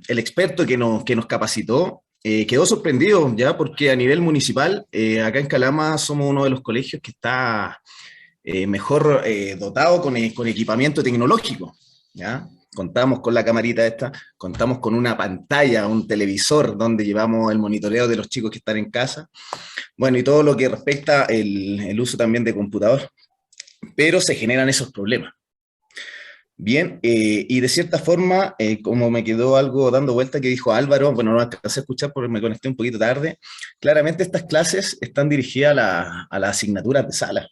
experto que nos capacitó quedó sorprendido, ¿ya? Porque a nivel municipal, acá en Calama somos uno de los colegios que está mejor dotado con equipamiento tecnológico, ¿ya? Contamos con la camarita esta, contamos con una pantalla, un televisor donde llevamos el monitoreo de los chicos que están en casa, bueno, y todo lo que respecta el uso también de computador, pero se generan esos problemas. Bien, y de cierta forma, como me quedó algo dando vuelta que dijo Álvaro, bueno, no alcancé a escuchar porque me conecté un poquito tarde, claramente estas clases están dirigidas a las asignaturas de sala.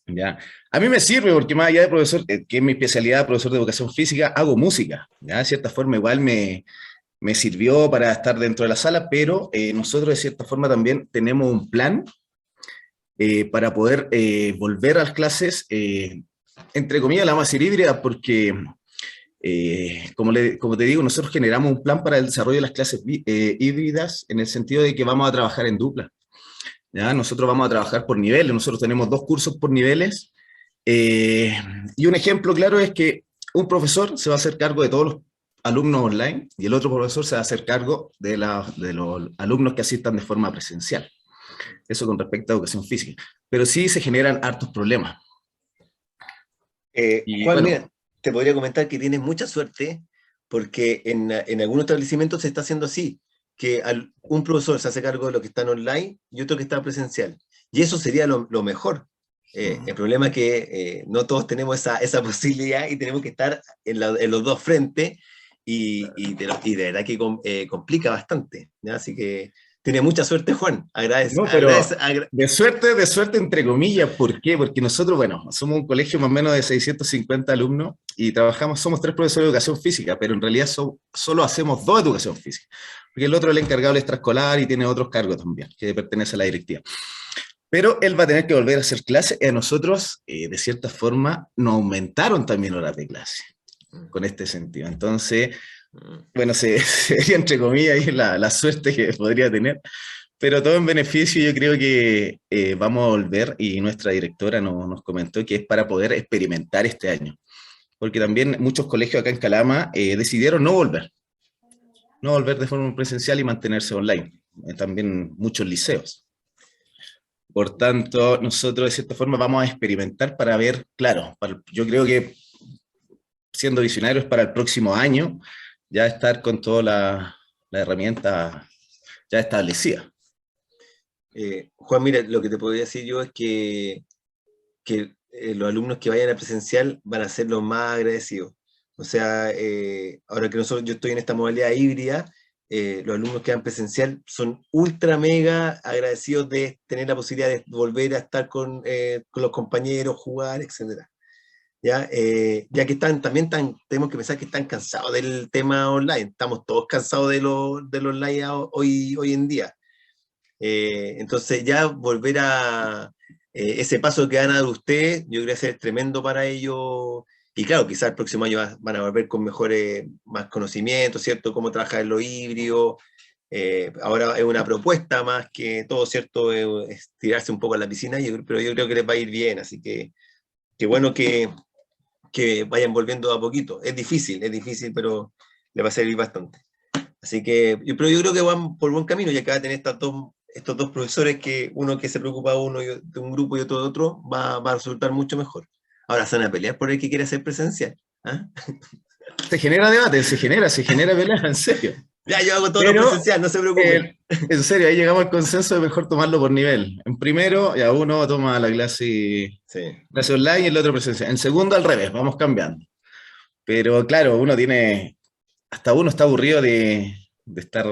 ¿Ya? A mí me sirve porque más allá de profesor, que es mi especialidad, profesor de educación física, hago música, ¿ya? De cierta forma igual me sirvió para estar dentro de la sala, pero nosotros de cierta forma también tenemos un plan para poder volver a las clases, entre comillas, la más híbrida, porque como te digo, nosotros generamos un plan para el desarrollo de las clases híbridas en el sentido de que vamos a trabajar en dupla. ¿Ya? Nosotros vamos a trabajar por niveles, nosotros tenemos 2 cursos por niveles, Y un ejemplo claro es que un profesor se va a hacer cargo de todos los alumnos online y el otro profesor se va a hacer cargo de los alumnos que asistan de forma presencial. Eso con respecto a educación física. Pero sí se generan hartos problemas. Y Juan, bueno, mira, te podría comentar que tienes mucha suerte porque en algunos establecimientos se está haciendo así, que un profesor se hace cargo de lo que están online y otro que está presencial. Y eso sería lo mejor. El problema es que no todos tenemos esa posibilidad y tenemos que estar en los dos frentes y de verdad que complica bastante, ¿ya? Así que tiene mucha suerte, Juan. no, pero de suerte entre comillas, ¿por qué? Porque nosotros, bueno, somos un colegio más o menos de 650 alumnos y trabajamos, somos 3 profesores de educación física, pero en realidad solo hacemos 2 de educación física, porque el otro es el encargado del extraescolar y tiene otros cargos también, que pertenece a la directiva. Pero él va a tener que volver a hacer clase y a nosotros, de cierta forma, nos aumentaron también horas de clase con este sentido. Entonces, bueno, sería entre comillas ahí la suerte que podría tener, pero todo en beneficio. Yo creo que vamos a volver y nuestra directora nos comentó que es para poder experimentar este año, porque también muchos colegios acá en Calama decidieron no volver de forma presencial y mantenerse online, también muchos liceos. Por tanto, nosotros de cierta forma vamos a experimentar para ver, claro, yo creo que siendo visionarios para el próximo año, ya estar con toda la herramienta ya establecida. Juan, mira, lo que te podría decir yo es que los alumnos que vayan a presencial van a ser los más agradecidos. O sea, ahora que yo estoy en esta modalidad híbrida, los alumnos que van presencial son ultra mega agradecidos de tener la posibilidad de volver a estar con los compañeros, jugar, etc. ¿Ya? Ya que tenemos que pensar que están cansados del tema online. Estamos todos cansados de lo online hoy en día. Entonces ya volver a ese paso que van a dar ustedes, yo creo que va a ser tremendo para ellos. Y claro, quizás el próximo año van a volver con más conocimientos, ¿cierto? Cómo trabajar en lo híbrido. Ahora es una propuesta más que todo, ¿cierto? Es tirarse un poco a la piscina, pero yo creo que les va a ir bien. Así que qué bueno que vayan volviendo a poquito. Es difícil, pero les va a servir bastante. Así que, pero yo creo que van por buen camino, ya que va a tener estos dos profesores, que uno que se preocupa de un grupo y otro de otro, va a resultar mucho mejor. Ahora se van a pelear por el que quiere hacer presencial. ¿Ah? Se genera debate, se genera pelea, en serio. Ya, yo hago todo lo presencial, no se preocupen. En serio, ahí llegamos al consenso de mejor tomarlo por nivel. En primero, ya uno toma la clase online y el otro presencial. En segundo, al revés, vamos cambiando. Pero claro, hasta uno está aburrido de estar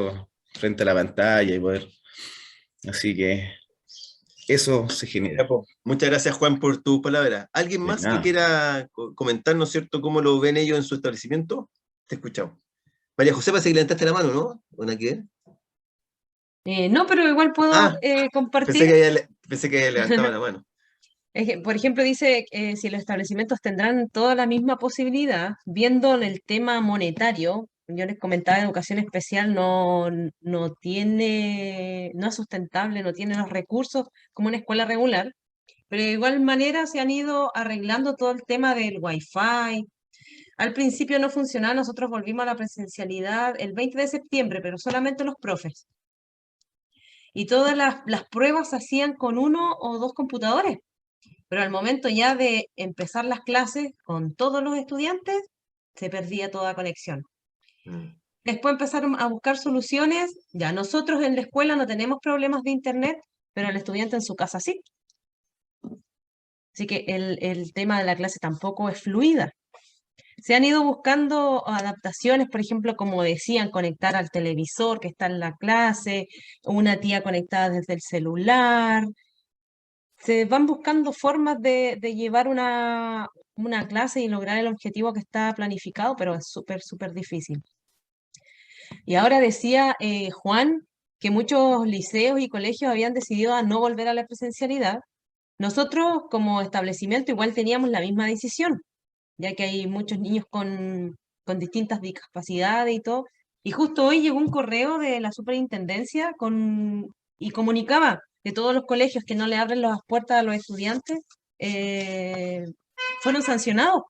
frente a la pantalla y poder. Así que eso se genera. Muchas gracias, Juan, por tu palabra. ¿Alguien más que quiera comentar, ¿no es cierto?, cómo lo ven ellos en su establecimiento? Te escuchamos. María José, parece que levantaste la mano, ¿no? ¿O no quiere? No, pero igual puedo compartir. Pensé que había levantado la mano. Por ejemplo, dice si los establecimientos tendrán toda la misma posibilidad, viendo el tema monetario. Yo les comentaba, educación especial no es sustentable, no tiene los recursos como una escuela regular, pero de igual manera se han ido arreglando todo el tema del Wi-Fi. Al principio no funcionaba, nosotros volvimos a la presencialidad el 20 de septiembre, pero solamente los profes. Y todas las pruebas se hacían con 1 o 2 computadores. Pero al momento ya de empezar las clases con todos los estudiantes, se perdía toda conexión. Después empezaron a buscar soluciones. Ya nosotros en la escuela no tenemos problemas de internet, pero el estudiante en su casa sí. Así que el tema de la clase tampoco es fluida. Se han ido buscando adaptaciones, por ejemplo, como decían, conectar al televisor que está en la clase, una tía conectada desde el celular. Se van buscando formas de llevar una clase y lograr el objetivo que está planificado, pero es súper, súper difícil. Y ahora decía Juan que muchos liceos y colegios habían decidido a no volver a la presencialidad. Nosotros como establecimiento igual teníamos la misma decisión, ya que hay muchos niños con distintas discapacidades y todo. Y justo hoy llegó un correo de la superintendencia y comunicaba de todos los colegios que no le abren las puertas a los estudiantes fueron sancionados.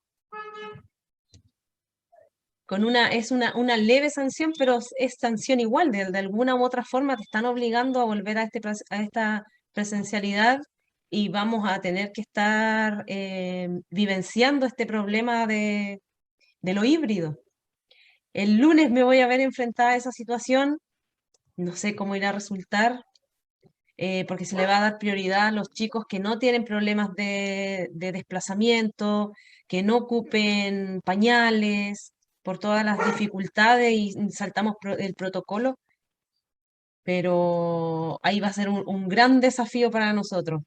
Es una leve sanción, pero es sanción igual, de alguna u otra forma te están obligando a volver a esta presencialidad y vamos a tener que estar vivenciando este problema de lo híbrido. El lunes me voy a ver enfrentada a esa situación, no sé cómo irá a resultar, porque se le va a dar prioridad a los chicos que no tienen problemas de desplazamiento, que no ocupen pañales, por todas las dificultades y saltamos el protocolo, pero ahí va a ser un gran desafío para nosotros.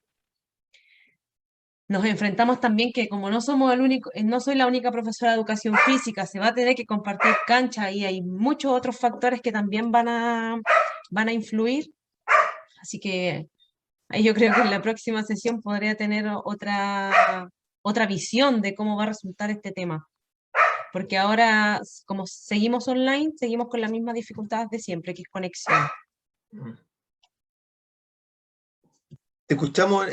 Nos enfrentamos también que como no somos no soy la única profesora de educación física, se va a tener que compartir cancha y hay muchos otros factores que también van a influir. Así que ahí yo creo que en la próxima sesión podría tener otra visión de cómo va a resultar este tema. Porque ahora, como seguimos online, seguimos con las mismas dificultades de siempre, que es conexión. Te escuchamos.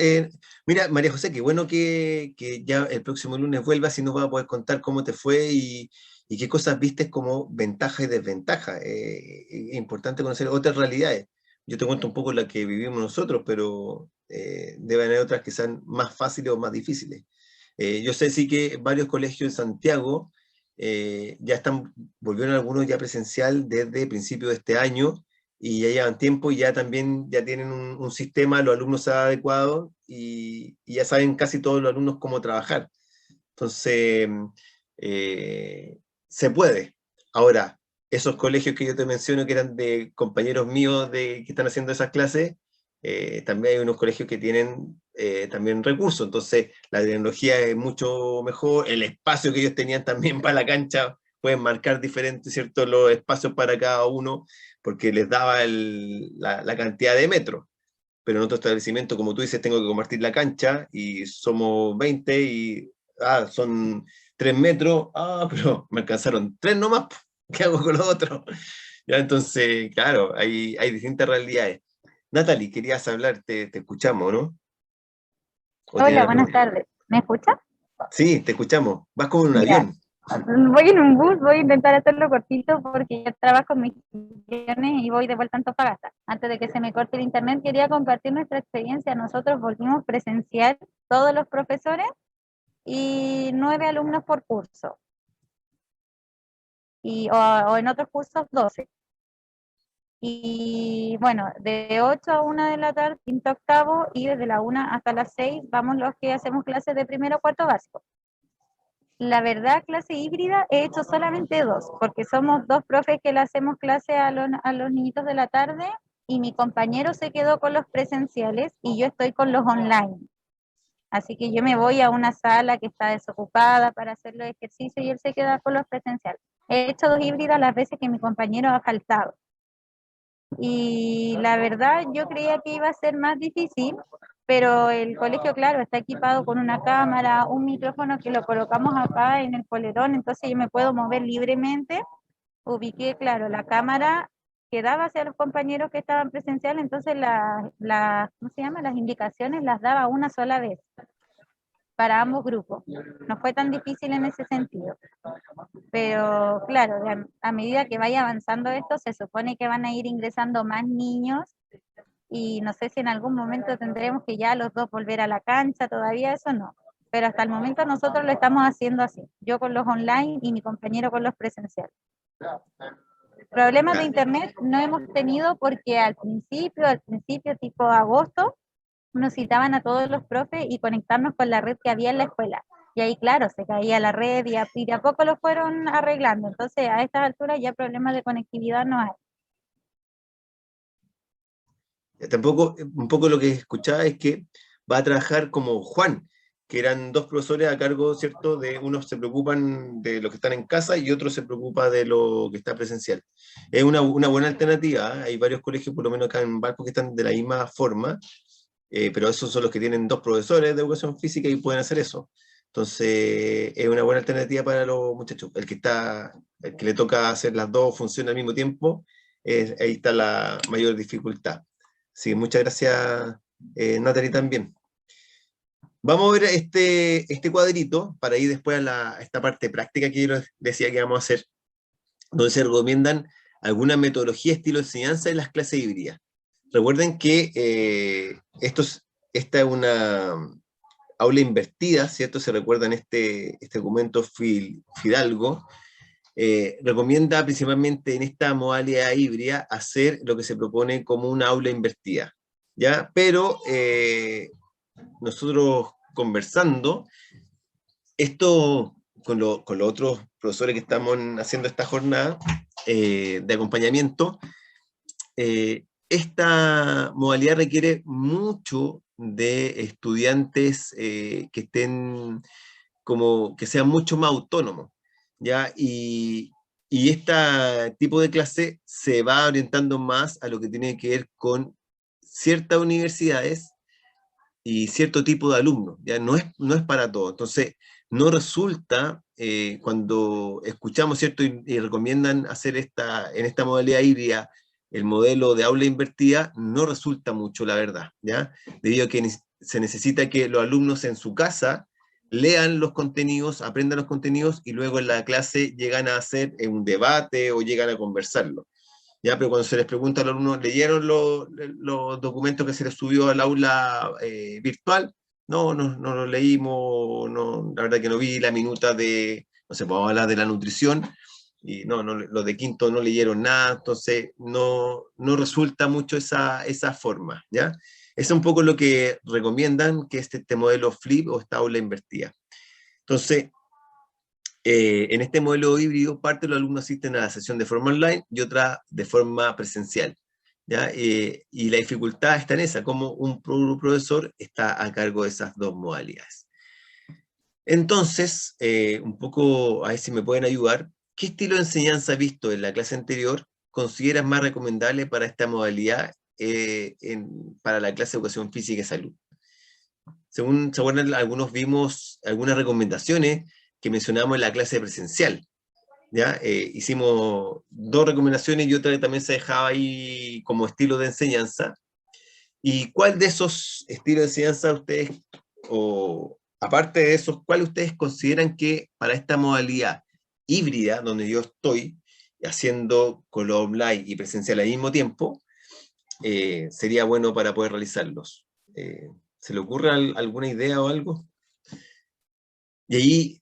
Mira, María José, qué bueno que ya el próximo lunes vuelvas y nos vas a poder contar cómo te fue y qué cosas vistes como ventaja y desventaja. Es importante conocer otras realidades. Yo te cuento un poco la que vivimos nosotros, pero deben haber otras que sean más fáciles o más difíciles. Yo sé sí que varios colegios en Santiago volvieron algunos ya presencial desde principios de este año, y ya llevan tiempo y ya también ya tienen un sistema, los alumnos se han adecuado y ya saben casi todos los alumnos cómo trabajar. Entonces, se puede. Ahora, esos colegios que yo te menciono que eran de compañeros míos que están haciendo esas clases, también hay unos colegios que tienen también recursos, entonces la tecnología es mucho mejor, el espacio que ellos tenían también para la cancha, pueden marcar diferentes, ¿cierto?, los espacios para cada uno, porque les daba la cantidad de metros. Pero en otro establecimiento, como tú dices, tengo que compartir la cancha y somos 20 y son 3 metros, pero me alcanzaron 3 nomás, ¿qué hago con los otros? Ya, entonces, claro, hay distintas realidades. Natalie, querías hablar, te escuchamos, ¿no? Hola, buenas tardes. ¿Me escucha? Sí, te escuchamos. Vas como en un Ya. avión. Voy en un bus, voy a intentar hacerlo cortito porque yo trabajo en mis misiones y voy de vuelta a Antofagasta. Antes de que se me corte el internet, quería compartir nuestra experiencia. Nosotros volvimos presencial, todos los profesores, y 9 alumnos por curso. O en otros cursos 12. Y bueno, de 8 a 1 de la tarde, quinto octavo, y desde la 1 hasta las 6 vamos los que hacemos clases de primero o cuarto básico. La verdad, clase híbrida he hecho solamente 2, porque somos 2 profes que le hacemos clase a los niñitos de la tarde, y mi compañero se quedó con los presenciales y yo estoy con los online. Así que yo me voy a una sala que está desocupada para hacer los ejercicios y él se queda con los presenciales. He hecho 2 híbridas las veces que mi compañero ha faltado. Y la verdad yo creía que iba a ser más difícil, pero el colegio, claro, está equipado con una cámara, un micrófono que lo colocamos acá en el polerón, entonces yo me puedo mover libremente. Ubiqué, claro, la cámara que daba hacia los compañeros que estaban presenciales, entonces ¿cómo se llama? Las indicaciones las daba una sola vez para ambos grupos. No fue tan difícil en ese sentido. Pero claro, a medida que vaya avanzando esto, se supone que van a ir ingresando más niños y no sé si en algún momento tendremos que ya los dos volver a la cancha, todavía eso no. Pero hasta el momento nosotros lo estamos haciendo así, yo con los online y mi compañero con los presenciales. Problemas de internet no hemos tenido porque al principio tipo agosto, nos citaban a todos los profes y conectarnos con la red que había en la escuela. Y ahí, claro, se caía la red y de a poco lo fueron arreglando. Entonces, a estas alturas ya problemas de conectividad no hay. Tampoco, un poco lo que escuchaba es que va a trabajar como Juan, que eran 2 profesores a cargo, ¿cierto? De unos se preocupan de los que están en casa y otros se preocupa de lo que está presencial. Es una buena alternativa, ¿eh? Hay varios colegios, por lo menos acá en Valpo, que están de la misma forma, pero esos son los que tienen 2 profesores de educación física y pueden hacer eso. Entonces, es una buena alternativa para los muchachos. El que le toca hacer las 2 funciones al mismo tiempo, ahí está la mayor dificultad. Sí, muchas gracias, Natalie, también. Vamos a ver este cuadrito para ir después a esta parte práctica que yo les decía que vamos a hacer, donde se recomiendan alguna metodología estilo de enseñanza en las clases híbridas. Recuerden que esta es una aula invertida, ¿cierto? Se recuerdan este documento Fidalgo. Recomienda principalmente en esta modalidad híbrida hacer lo que se propone como una aula invertida, ¿ya? Pero nosotros conversando, esto con los otros profesores que estamos haciendo esta jornada de acompañamiento, esta modalidad requiere mucho de estudiantes que estén que sean mucho más autónomos, ¿ya? Y este tipo de clase se va orientando más a lo que tiene que ver con ciertas universidades y cierto tipo de alumnos, ¿ya? No es para todo. Entonces, no resulta, cuando escuchamos, ¿cierto? Y recomiendan hacer en esta modalidad híbrida el modelo de aula invertida, no resulta mucho, la verdad, ¿ya? Debido a que se necesita que los alumnos en su casa lean los contenidos, aprendan los contenidos y luego en la clase llegan a hacer un debate o llegan a conversarlo. ¿Ya? Pero cuando se les pregunta a los alumnos, ¿leyeron los documentos que se les subió al aula virtual? No lo leímos, no, la verdad que no vi la minuta de, no sé, vamos a hablar de la nutrición, y no, los de quinto no leyeron nada, entonces no resulta mucho esa forma, ¿ya? Es un poco lo que recomiendan, que es este modelo flip o esta aula invertida. Entonces, en este modelo híbrido, parte de los alumnos asisten a la sesión de forma online y otra de forma presencial, ¿ya? Y la dificultad está en esa, como un profesor está a cargo de esas dos modalidades. Entonces, un poco, a ver si me pueden ayudar, ¿qué estilo de enseñanza visto en la clase anterior consideras más recomendable para esta modalidad para la clase de educación física y salud? Según se acuerdan, algunos vimos algunas recomendaciones que mencionamos en la clase presencial, ¿ya? Hicimos 2 recomendaciones y otra que también se dejaba ahí como estilo de enseñanza. ¿Y cuál de esos estilos de enseñanza ustedes, o aparte de esos, cuál ustedes consideran que para esta modalidad híbrida, donde yo estoy haciendo con lo online y presencial al mismo tiempo, sería bueno para poder realizarlos? ¿Se le ocurre alguna idea o algo? Y ahí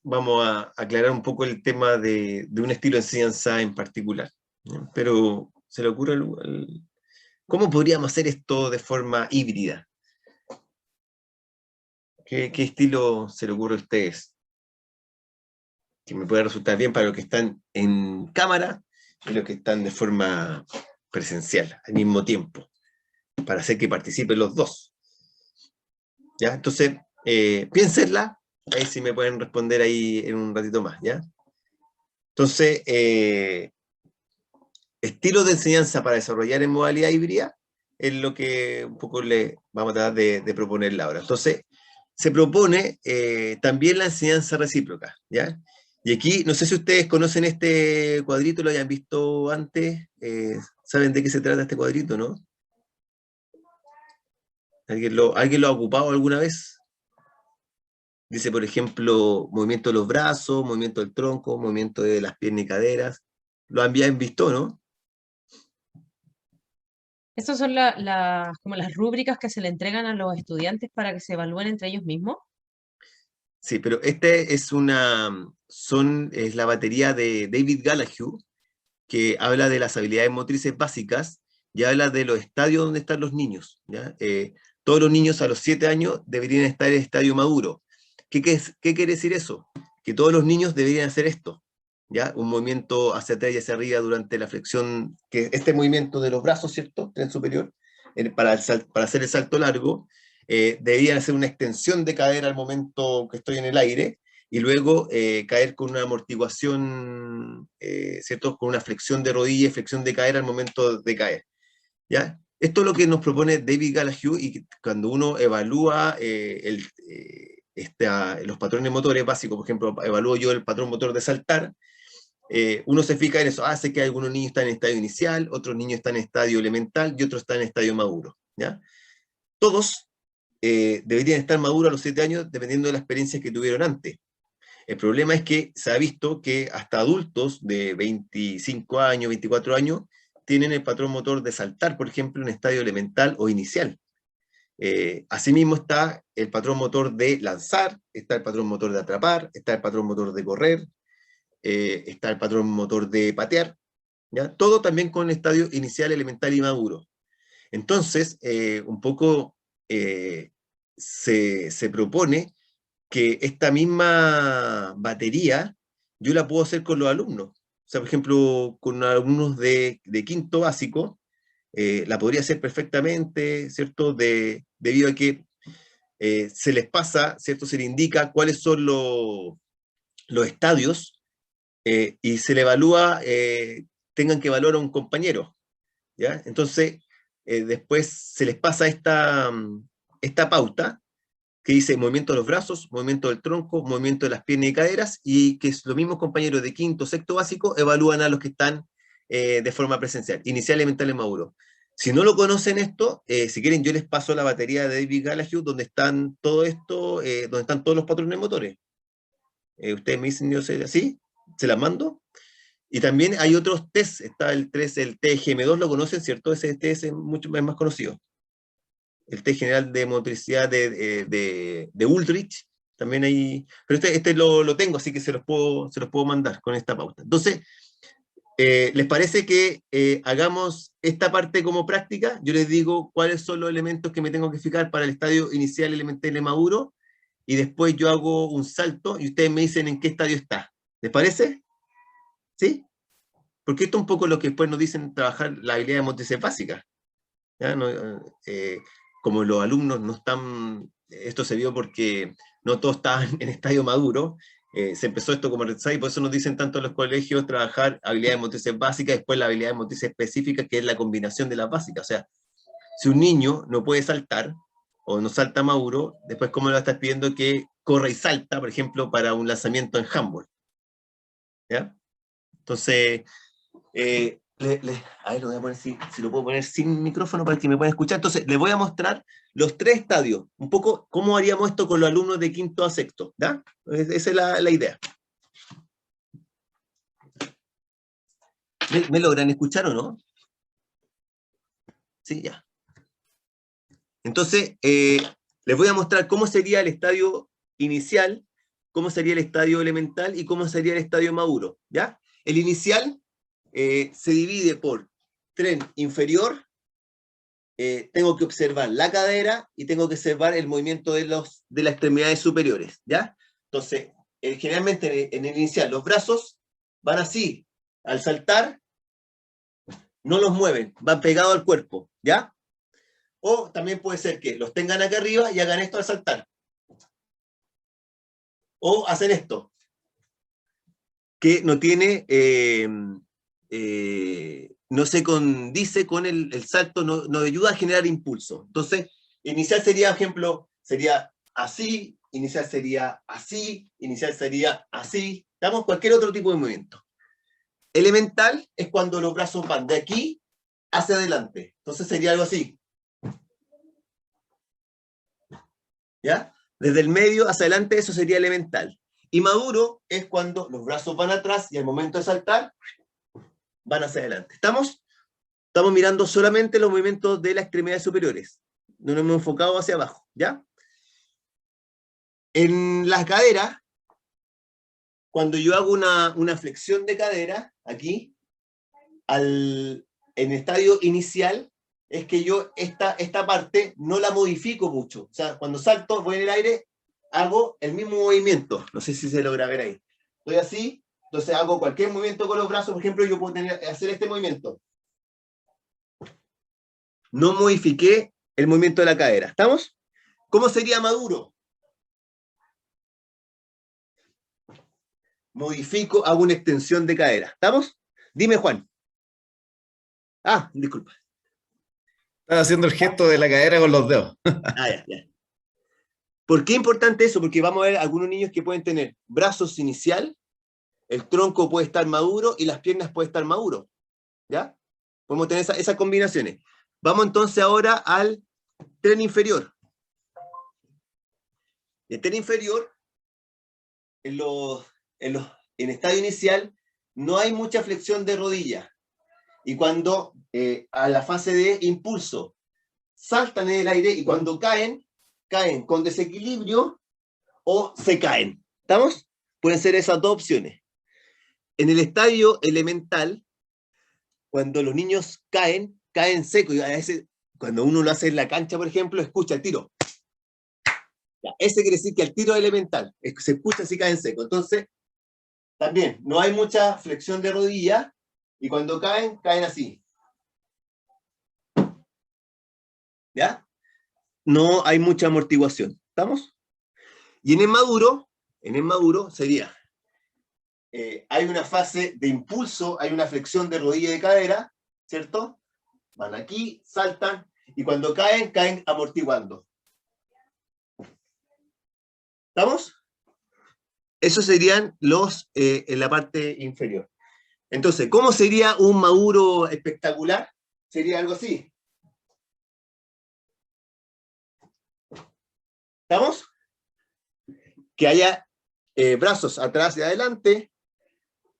vamos a aclarar un poco el tema de un estilo de enseñanza en particular, ¿no? Pero ¿se le ocurre cómo podríamos hacer esto de forma híbrida? ¿Qué estilo se le ocurre a ustedes? Que me puede resultar bien para los que están en cámara y los que están de forma presencial al mismo tiempo, para hacer que participen los dos. ¿Ya? Entonces, piénsenla, ahí sí me pueden responder ahí en un ratito más, ¿ya? Entonces, estilos de enseñanza para desarrollar en modalidad híbrida es lo que un poco le vamos a tratar de proponerle ahora. Entonces, se propone también la enseñanza recíproca, ¿ya? Y aquí, no sé si ustedes conocen este cuadrito, lo hayan visto antes, ¿saben de qué se trata este cuadrito, no? ¿Alguien lo ha ocupado alguna vez? Dice, por ejemplo, movimiento de los brazos, movimiento del tronco, movimiento de las piernas y caderas. Lo habían visto, ¿no? Esas son como las rúbricas que se le entregan a los estudiantes para que se evalúen entre ellos mismos. Sí, pero es es la batería de David Gallagher, que habla de las habilidades motrices básicas y habla de los estadios donde están los niños, ¿ya? Todos los niños a los 7 años deberían estar en el estadio maduro. ¿Qué quiere decir eso? Que todos los niños deberían hacer esto, ¿ya? Un movimiento hacia atrás y hacia arriba durante la flexión, que este movimiento de los brazos, ¿cierto? Tren superior, para hacer el salto largo, deberían hacer una extensión de cadera al momento que estoy en el aire, y luego caer con una amortiguación, ¿cierto? Con una flexión de rodilla y flexión de cadera al momento de caer, ¿ya? Esto es lo que nos propone David Gallagher, y cuando uno evalúa los patrones motores básicos, por ejemplo, evalúo yo el patrón motor de saltar, uno se fija en eso, hace que algunos niños están en estadio inicial, otros niños están en estadio elemental y otros están en estadio maduro, ¿ya? Todos deberían estar maduros a los 7 años dependiendo de las experiencias que tuvieron antes. El problema es que se ha visto que hasta adultos de 25 años, 24 años, tienen el patrón motor de saltar, por ejemplo, en estadio elemental o inicial. Asimismo está el patrón motor de lanzar, está el patrón motor de atrapar, está el patrón motor de correr, está el patrón motor de patear, ¿ya? Todo también con el estadio inicial, elemental y maduro. Entonces, un poco se propone que esta misma batería yo la puedo hacer con los alumnos. O sea, por ejemplo, con alumnos de quinto básico, la podría hacer perfectamente, ¿cierto? Debido a que se les pasa, ¿cierto? Se les indica cuáles son los estadios y se le evalúa, tengan que evaluar a un compañero, ¿ya? Entonces, después se les pasa esta pauta que dice movimiento de los brazos, movimiento del tronco, movimiento de las piernas y caderas, y que los mismos compañeros de quinto, sexto básico evalúan a los que están de forma presencial, inicial, elemental y maduro. Si no lo conocen esto, si quieren yo les paso la batería de David Gallagher, donde están todo esto, donde están todos los patrones motores. Ustedes me dicen, yo sé, ¿sí? ¿Se las mando? Y también hay otros test, está el TGM2, ¿lo conocen, cierto? Ese test es mucho más conocido. El test general de motricidad de Ulrich, también hay, pero este lo tengo, así que se los puedo mandar con esta pauta. Entonces, ¿les parece que hagamos esta parte como práctica? Yo les digo cuáles son los elementos que me tengo que fijar para el estadio inicial, elemental y maduro, y después yo hago un salto y ustedes me dicen en qué estadio está. ¿Les parece? ¿Sí? Porque esto es un poco lo que después nos dicen trabajar la habilidad de motricidad básica. ¿Ya? No, como los alumnos no están, esto se vio porque no todos estaban en estadio maduro, se empezó esto como Red Side, por eso nos dicen tanto en los colegios trabajar habilidades motrices básicas, después la habilidad motrices específica, que es la combinación de las básicas. O sea, si un niño no puede saltar, o no salta maduro, después cómo le va a estar pidiendo que corra y salta, por ejemplo, para un lanzamiento en handball. ¿Ya? Entonces, a ver, lo voy a poner si lo puedo poner sin micrófono para que me puedan escuchar. Entonces, les voy a mostrar los 3 estadios, un poco cómo haríamos esto con los alumnos de quinto a sexto, ¿ya? Esa es la idea. ¿Me logran escuchar o no? Sí, ya. Entonces, les voy a mostrar cómo sería el estadio inicial, cómo sería el estadio elemental y cómo sería el estadio maduro, ¿ya? El inicial se divide por tren inferior, tengo que observar la cadera y tengo que observar el movimiento de las extremidades superiores, ¿ya? Entonces, generalmente en el inicial los brazos van así, al saltar no los mueven, van pegados al cuerpo, ¿ya? O también puede ser que los tengan acá arriba y hagan esto al saltar. O hacen esto, que no tiene... no se condice con el salto, no ayuda a generar impulso. Entonces, inicial sería, por ejemplo, sería así, inicial sería así, inicial sería así, damos cualquier otro tipo de movimiento. Elemental es cuando los brazos van de aquí hacia adelante. Entonces sería algo así. ¿Ya? Desde el medio hacia adelante, eso sería elemental. Y maduro es cuando los brazos van atrás y al momento de saltar, van hacia adelante. ¿Estamos? Estamos mirando solamente los movimientos de las extremidades superiores. No nos hemos enfocado hacia abajo, ¿ya? En las caderas, cuando yo hago una flexión de cadera, aquí, en estadio inicial, es que yo esta parte no la modifico mucho. O sea, cuando salto, voy en el aire, hago el mismo movimiento. No sé si se logra ver ahí. Estoy así, entonces hago cualquier movimiento con los brazos. Por ejemplo, yo puedo hacer este movimiento. No modifiqué el movimiento de la cadera. ¿Estamos? ¿Cómo sería maduro? Modifico, hago una extensión de cadera. ¿Estamos? Dime, Juan. Ah, disculpa. Estaba haciendo el gesto de la cadera con los dedos. Ya. ¿Por qué es importante eso? Porque vamos a ver algunos niños que pueden tener brazos inicial, el tronco puede estar maduro y las piernas pueden estar maduro. ¿Ya? Podemos tener esas combinaciones. Vamos entonces ahora al tren inferior. Y entera inferior, en estadio inicial, no hay mucha flexión de rodilla. Y cuando a la fase de impulso saltan en el aire y cuando caen, caen con desequilibrio o se caen. ¿Estamos? Pueden ser esas dos opciones. En el estadio elemental, cuando los niños caen, caen secos. Y a veces, cuando uno lo hace en la cancha, por ejemplo, escucha el tiro. Ya, ese quiere decir que el tiro es elemental. Se escucha si caen secos. Entonces, también, no hay mucha flexión de rodilla y cuando caen, caen así. ¿Ya? No hay mucha amortiguación. ¿Estamos? Y en el maduro sería, hay una fase de impulso, hay una flexión de rodilla y de cadera, ¿cierto? Van aquí, saltan, y cuando caen, caen amortiguando. ¿Estamos? Esos serían los en la parte inferior. Entonces, ¿cómo sería un maduro espectacular? Sería algo así. ¿Estamos? Que haya brazos atrás y adelante,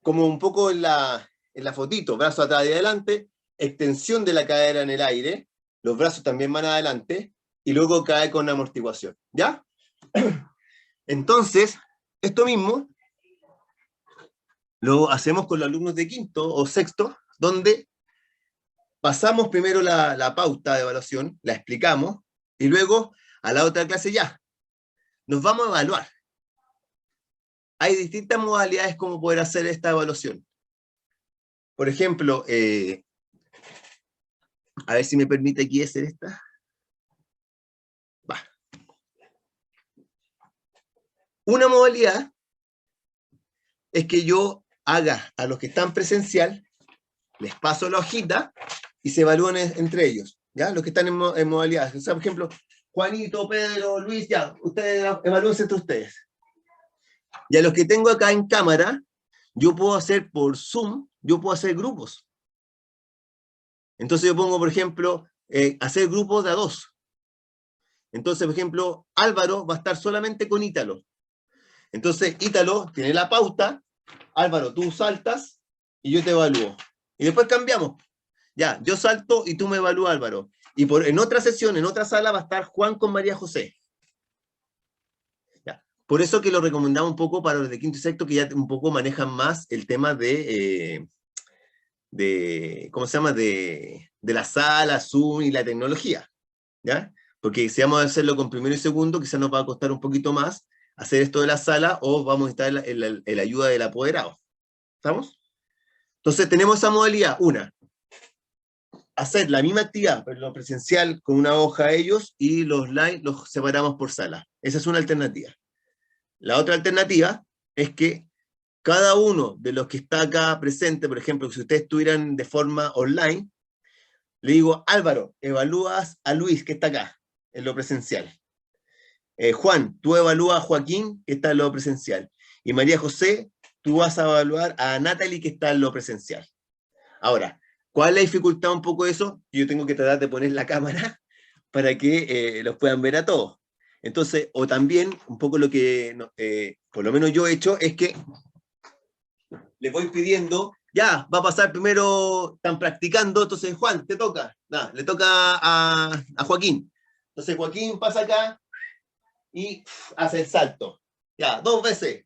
como un poco en la fotito, brazos atrás y adelante, extensión de la cadera en el aire, los brazos también van adelante, y luego cae con amortiguación. ¿Ya? Entonces, esto mismo lo hacemos con los alumnos de quinto o sexto, donde pasamos primero la pauta de evaluación, la explicamos, y luego a la otra clase ya. Nos vamos a evaluar. Hay distintas modalidades como poder hacer esta evaluación. Por ejemplo, a ver si me permite aquí hacer esta. Va. Una modalidad es que yo haga a los que están presencial, les paso la hojita y se evalúan entre ellos, ¿ya? Los que están en modalidad. O sea, por ejemplo, Juanito, Pedro, Luis, ya, ustedes evalúense entre ustedes. Y a los que tengo acá en cámara, yo puedo hacer por Zoom, yo puedo hacer grupos. Entonces yo pongo, por ejemplo, hacer grupos de a 2. Entonces, por ejemplo, Álvaro va a estar solamente con Ítalo. Entonces, Ítalo tiene la pauta, Álvaro, tú saltas y yo te evalúo. Y después cambiamos. Ya, yo salto y tú me evalúas, Álvaro. Y en otra sesión, en otra sala, va a estar Juan con María José. Ya. Por eso que lo recomendamos un poco para los de quinto y sexto, que ya un poco manejan más el tema de ¿cómo se llama? De la sala, Zoom y la tecnología. ¿Ya? Porque si vamos a hacerlo con primero y segundo, quizás nos va a costar un poquito más hacer esto de la sala, o vamos a estar en la ayuda del apoderado. ¿Estamos? Entonces tenemos esa modalidad. Una, hacer la misma actividad, pero lo presencial con una hoja a ellos, y los live los separamos por sala. Esa es una alternativa. La otra alternativa es que cada uno de los que está acá presente, por ejemplo, si ustedes estuvieran de forma online, le digo, Álvaro, evalúas a Luis, que está acá, en lo presencial. Juan, tú evalúas a Joaquín, que está en lo presencial. Y María José, tú vas a evaluar a Natalie, que está en lo presencial. Ahora, ¿cuál es la dificultad un poco de eso? Yo tengo que tratar de poner la cámara para que los puedan ver a todos. Entonces, o también, un poco lo que, por lo menos yo he hecho, es que les voy pidiendo, ya, va a pasar primero, están practicando, entonces Juan, te toca. Nah, le toca a Joaquín. Entonces Joaquín pasa acá y hace el salto. Ya, 2 veces.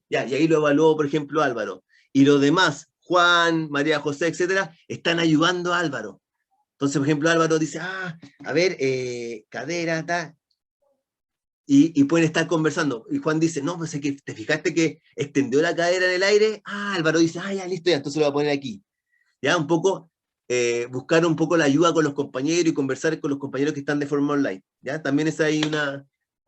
Ya, y ahí lo evaluó, por ejemplo, Álvaro. Y los demás, Juan, María José, etcétera, están ayudando a Álvaro. Entonces, por ejemplo, Álvaro dice, a ver, cadera, tal. Y pueden estar conversando. Y Juan dice, no, pues es que te fijaste que extendió la cadera en el aire. Álvaro dice, ya, listo, ya, entonces lo voy a poner aquí. Ya, un poco, buscar un poco la ayuda con los compañeros y conversar con los compañeros que están de forma online. Ya, también es ahí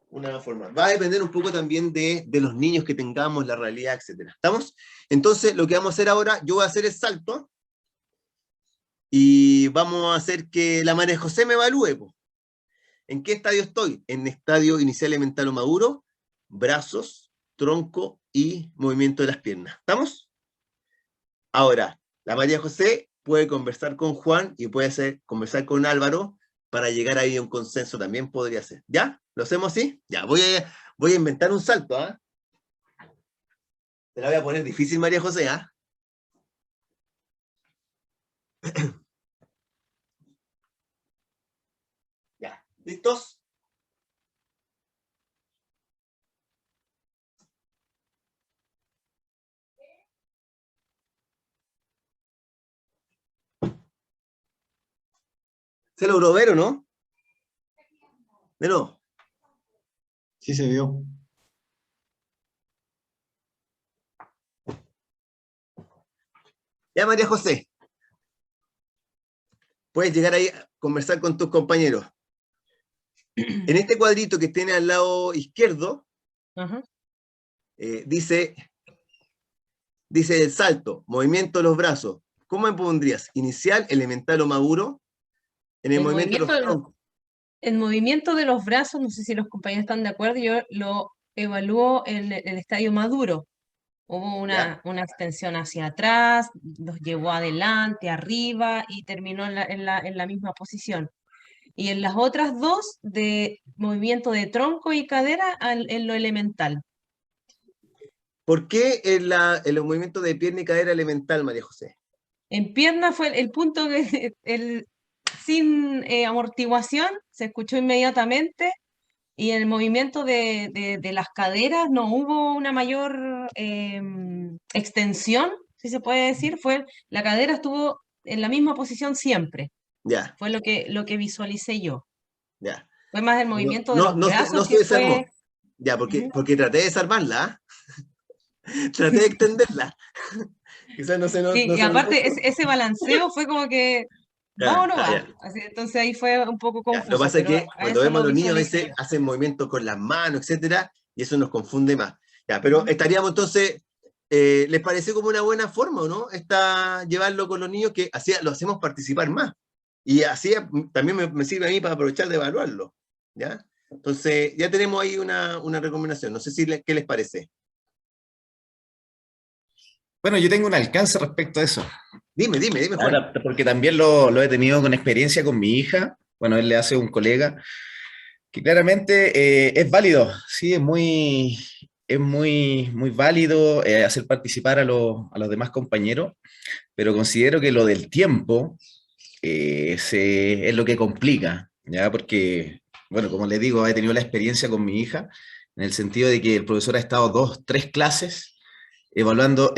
una forma. Va a depender un poco también de los niños que tengamos, la realidad, etcétera. ¿Estamos? Entonces, lo que vamos a hacer ahora, yo voy a hacer el salto y vamos a hacer que la María José me evalúe, po. ¿En qué estadio estoy? En estadio inicial elemental o maduro, brazos, tronco y movimiento de las piernas. ¿Estamos? Ahora, la María José puede conversar con Juan y puede conversar con Álvaro para llegar ahí a un consenso también podría ser. ¿Ya? ¿Lo hacemos así? Ya, voy a inventar un salto, ¿ah? Te la voy a poner difícil, María José, ¿ah? Ya, ¿listos? ¿Se logró ver o no? De nuevo. Sí se vio. Ya, María José, puedes llegar ahí a conversar con tus compañeros. En este cuadrito que tiene al lado izquierdo, Ajá. dice el salto, movimiento de los brazos. ¿Cómo me pondrías? ¿Inicial, elemental o maduro? En el movimiento de los troncos. El movimiento de los brazos, no sé si los compañeros están de acuerdo, yo lo evalúo en el estadio maduro. Hubo ¿Ya? una extensión hacia atrás, los llevó adelante, arriba y terminó en la misma posición. Y en las otras dos, de movimiento de tronco y cadera en lo elemental. ¿Por qué el movimiento de pierna y cadera elemental, María José? En pierna fue el punto que sin amortiguación se escuchó inmediatamente y en el movimiento de las caderas no hubo una mayor extensión, si se puede decir, la cadera estuvo en la misma posición siempre, Ya, fue lo que visualicé yo. ya. Fue más el No, movimiento de los no brazos se que fue... desarmó. Ya, Ujú. porque traté de desarmarla, ¿ah? Traté de extenderla. Quizás Sí, no y se notó. aparte ese balanceo fue como que, ¿va o Ya, no ya, va? ya. Así, entonces ahí fue un poco Ya. Lo que confuso, pasa es pero que a cuando eso vemos a lo los niños a visualicé veces yo. hacen movimientos con las manos, etcétera, y eso nos confunde más. Ya, pero Ujú. estaríamos entonces, ¿les pareció como una buena forma o no? Llevarlo con los niños que así lo hacemos participar más. Y así también me sirve a mí para aprovechar de evaluarlo. ¿Ya? Entonces, ya tenemos ahí una recomendación. No sé qué les parece. Bueno, yo tengo un alcance respecto a eso. Dime, Juan. Ahora, porque también lo he tenido con experiencia con mi hija. Bueno, él le hace un colega que claramente es válido, sí, muy válido hacer participar a los demás compañeros, pero considero que lo del tiempo es lo que complica, ¿ya? Porque, bueno, como les digo, he tenido la experiencia con mi hija, en el sentido de que el profesor ha estado 2, 3 clases evaluando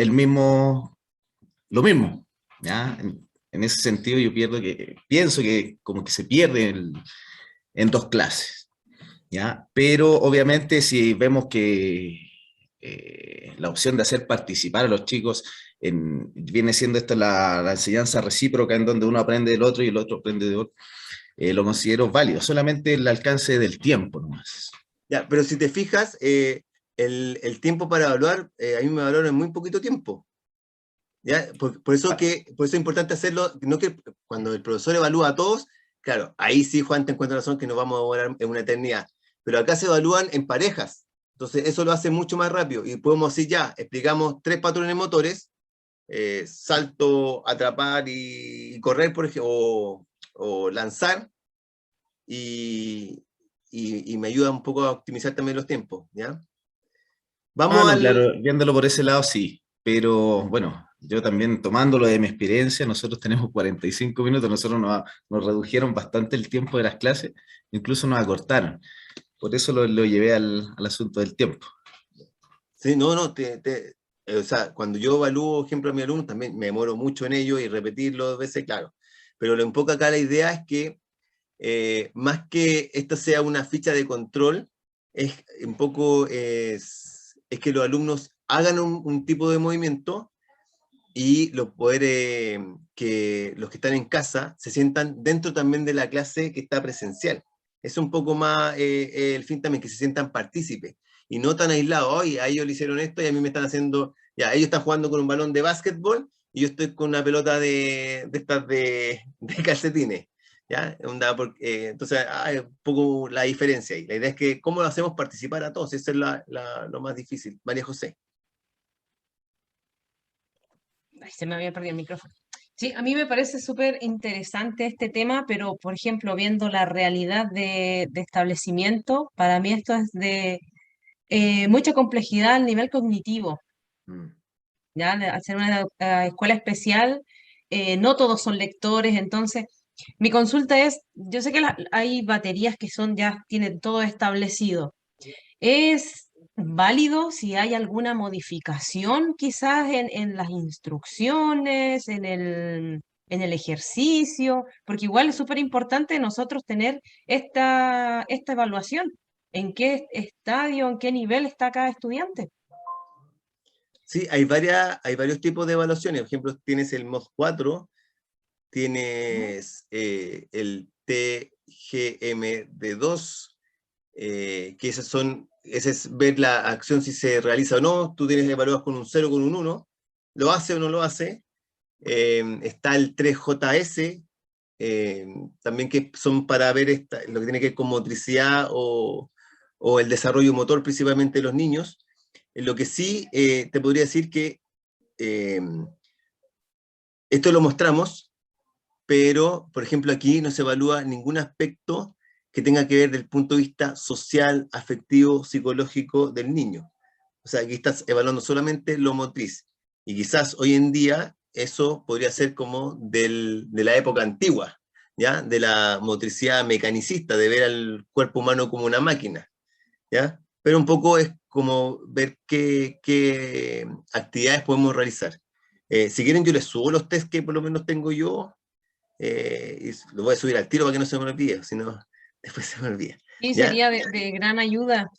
lo mismo, ¿ya? En ese sentido yo pienso que como que se pierde en 2 clases, ¿ya? Pero obviamente si vemos que la opción de hacer participar a los chicos viene siendo esto la enseñanza recíproca en donde uno aprende del otro y el otro aprende de otro, lo considero válido, solamente el alcance del tiempo nomás. Ya, pero si te fijas, el tiempo para evaluar, a mí me valoran en muy poquito tiempo. ¿Ya? Por eso es importante hacerlo, no que cuando el profesor evalúa a todos, claro, ahí sí, Juan, te encuentro razón que nos vamos a demorar en una eternidad, pero acá se evalúan en parejas, entonces eso lo hace mucho más rápido, y podemos decir ya, explicamos 3 patrones motores, salto, atrapar y correr, por ejemplo, o lanzar, y me ayuda un poco a optimizar también los tiempos, ¿ya? Vamos No, al... claro, viéndolo por ese lado sí, pero bueno, yo también tomándolo de mi experiencia, nosotros tenemos 45 minutos, nosotros nos redujeron bastante el tiempo de las clases, incluso nos acortaron, por eso lo llevé al asunto del tiempo. Sí, no, o sea, cuando yo evalúo, ejemplo, a mi alumno, también me demoro mucho en ello y repetirlo 2 veces, claro. Pero lo un poco acá la idea es que, más que esto sea una ficha de control, es un poco es que los alumnos hagan un tipo de movimiento y que los que están en casa se sientan dentro también de la clase que está presencial. Es un poco más el fin también, que se sientan partícipes y no tan aislados. Hoy a ellos le hicieron esto y a mí me están haciendo, ya, ellos están jugando con un balón de básquetbol y yo estoy con una pelota de estas de calcetines. ¿Ya? Entonces, hay un poco la diferencia ahí. La idea es que cómo lo hacemos participar a todos, eso es lo más difícil. María José. Ay, se me había perdido el micrófono. Sí, a mí me parece súper interesante este tema, pero por ejemplo, viendo la realidad de establecimiento, para mí esto es de mucha complejidad al nivel cognitivo. Mm. ¿Ya? Al ser una escuela especial, no todos son lectores, entonces mi consulta es, yo sé que hay baterías que son ya tienen todo establecido. ¿Es válido si hay alguna modificación quizás en las instrucciones, en el ejercicio? Porque igual es súper importante nosotros tener esta evaluación. ¿En qué estadio, en qué nivel está cada estudiante? Sí, hay varios tipos de evaluaciones. Por ejemplo, tienes el MOS 4, tienes el TGMD2, que ese es ver la acción si se realiza o no. Tú tienes evaluadas con un 0, con un 1, lo hace o no lo hace. Está el 3JS, también que son para ver lo que tiene que ver con motricidad o el desarrollo motor, principalmente de los niños. Lo que sí te podría decir que eh, esto lo mostramos, pero, por ejemplo, aquí no se evalúa ningún aspecto que tenga que ver del punto de vista social, afectivo, psicológico del niño. O sea, aquí estás evaluando solamente lo motriz. Y quizás hoy en día eso podría ser como de la época antigua, ¿ya? De la motricidad mecanicista, de ver al cuerpo humano como una máquina, ¿ya? Pero un poco es como ver qué actividades podemos realizar. Si quieren, yo les subo los test que por lo menos tengo yo, y los voy a subir al tiro para que no se me olvide, si no, después se me olvida. Sí, ¿Ya? sería de gran ayuda.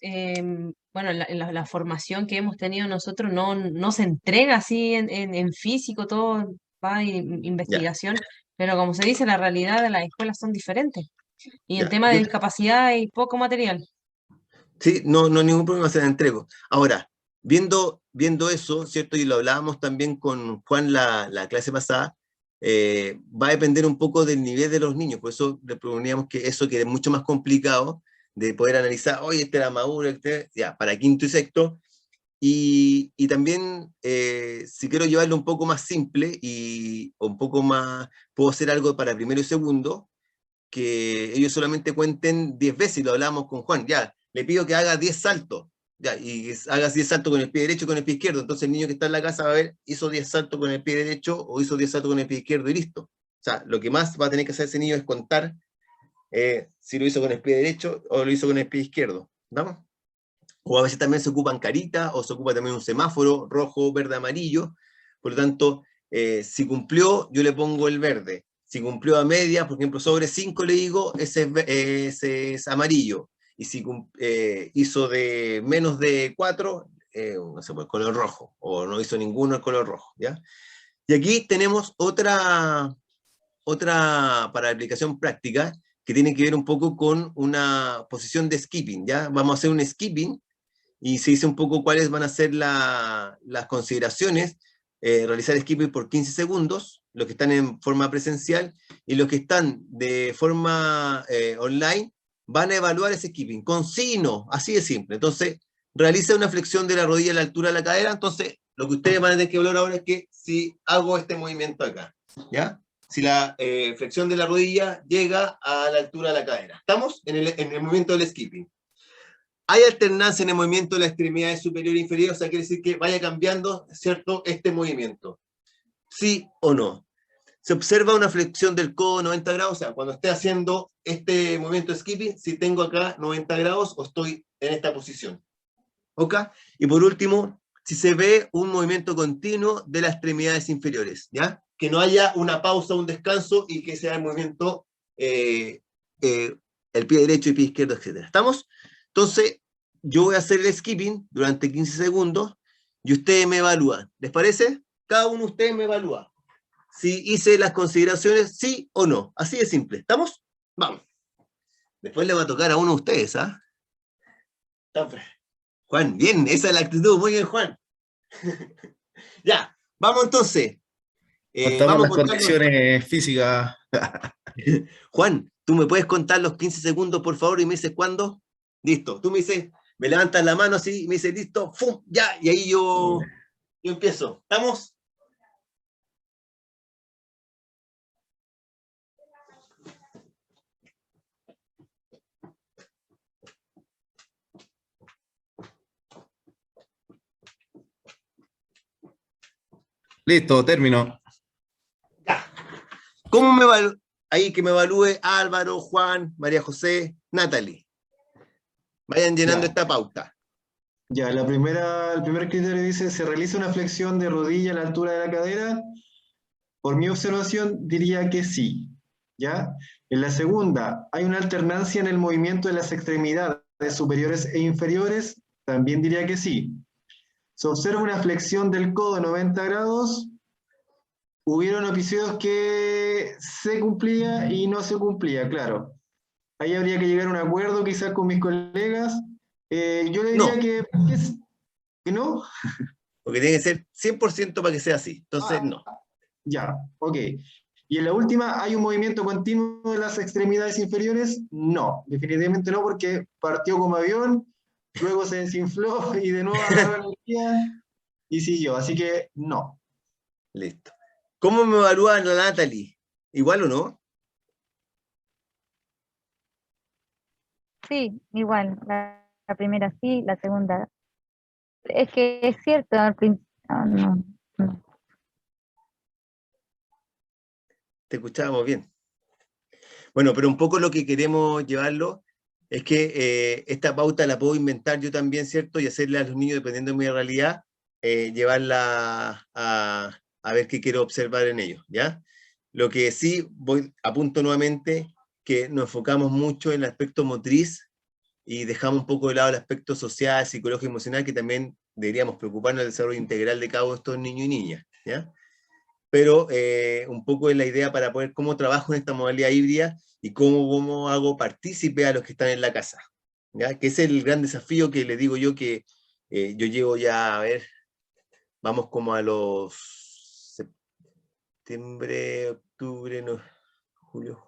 Bueno, la formación que hemos tenido nosotros no se entrega así en físico, todo va en Ya, investigación, pero como se dice, la realidad de las escuelas son diferentes. Y en ya. tema de discapacidad hay poco material. Sí, no hay ningún problema, se la entrego. Ahora, viendo eso, ¿cierto? Y lo hablábamos también con Juan la clase pasada, va a depender un poco del nivel de los niños, por eso le proponíamos que eso que es mucho más complicado de poder analizar, oye, este era maduro, ya, para quinto y sexto, y también, si quiero llevarlo un poco más simple y un poco más, puedo hacer algo para primero y segundo, que ellos solamente cuenten 10 veces, y lo hablábamos con Juan, ya, le pido que haga 10 saltos, ya, y hagas 10 saltos con el pie derecho y con el pie izquierdo, entonces el niño que está en la casa va a ver, hizo 10 saltos con el pie derecho o hizo 10 saltos con el pie izquierdo y listo. O sea, lo que más va a tener que hacer ese niño es contar si lo hizo con el pie derecho o lo hizo con el pie izquierdo, ¿vamos? O a veces también se ocupan caritas, o se ocupa también un semáforo, rojo, verde, amarillo. Por lo tanto, si cumplió, yo le pongo el verde. Si cumplió a media, por ejemplo, sobre 5 le digo, ese es amarillo. Y si hizo de menos de 4, no sé, pues, color rojo. O no hizo ninguno el color rojo, ¿ya? Y aquí tenemos otra para aplicación práctica, que tiene que ver un poco con una posición de skipping, ¿ya? Vamos a hacer un skipping, y se dice un poco cuáles van a ser las consideraciones, realizar skipping por 15 segundos, los que están en forma presencial, y los que están de forma online van a evaluar ese skipping, con sí y no, así de simple. Entonces, realiza una flexión de la rodilla a la altura de la cadera, entonces lo que ustedes van a tener que evaluar ahora es que si hago este movimiento acá, ¿ya? Si la flexión de la rodilla llega a la altura de la cadera. ¿Estamos? En el movimiento del skipping. Hay alternancia en el movimiento de la extremidad superior e inferior, o sea, quiere decir que vaya cambiando, ¿cierto?, este movimiento. ¿Sí o no? Se observa una flexión del codo 90 grados, o sea, cuando esté haciendo este movimiento de skipping, si tengo acá 90 grados o estoy en esta posición. ¿Ok? Y por último, si se ve un movimiento continuo de las extremidades inferiores, ¿ya? Que no haya una pausa, un descanso, y que sea el movimiento, el pie derecho y pie izquierdo, etc. ¿Estamos? Entonces, yo voy a hacer el skipping durante 15 segundos y ustedes me evalúan. ¿Les parece? Cada uno de ustedes me evalúa si hice las consideraciones sí o no. Así de simple. ¿Estamos? Vamos. Después le va a tocar a uno de ustedes, ¿ah? Juan, bien, esa es la actitud. Muy bien, Juan. Ya, vamos entonces. Contamos Vamos a las contarnos. condiciones físicas. Juan, ¿tú me puedes contar los 15 segundos, por favor, y me dices cuándo? Listo. Tú me dices, me levantas la mano así, y me dices, listo, ¡fum! Ya, y ahí yo empiezo. ¿Estamos? Listo, término. ¿Cómo me ahí que me evalúe Álvaro, Juan, María José, Natalie? Vayan llenando Ya. esta pauta. Ya, el primer criterio dice, ¿se realiza una flexión de rodilla a la altura de la cadera? Por mi observación, diría que sí. ¿Ya? En la segunda, ¿hay una alternancia en el movimiento de las extremidades superiores e inferiores? También diría que sí. ¿Se observa una flexión del codo de 90 grados? Hubieron episodios que se cumplía y no se cumplía, claro. Ahí habría que llegar a un acuerdo quizás con mis colegas. Yo le diría No, que no. porque tiene que ser 100% para que sea así. Entonces, no. Ya, ok. Y en la última, ¿hay un movimiento continuo de las extremidades inferiores? No, definitivamente no, porque partió como avión, luego se desinfló y de nuevo agarró energía y siguió. Así que no. Listo. ¿Cómo me evalúa la Natalie? ¿Igual o no? Sí, igual. La primera sí, la segunda. Es que es cierto, al principio. No, no. Te escuchábamos bien. Bueno, pero un poco lo que queremos llevarlo es que esta pauta la puedo inventar yo también, ¿cierto? Y hacerle a los niños, dependiendo de mi realidad, llevarla a ver qué quiero observar en ellos, ¿ya? Lo que sí apunto nuevamente, que nos enfocamos mucho en el aspecto motriz y dejamos un poco de lado el aspecto social, psicológico y emocional, que también deberíamos preocuparnos del desarrollo integral de cada uno de estos niños y niñas, ¿ya? Pero un poco es la idea para poder cómo trabajo en esta modalidad híbrida y cómo hago partícipe a los que están en la casa, ¿ya? Que es el gran desafío que les digo yo que yo llevo ya, a ver, vamos como a los septiembre, octubre, no, julio,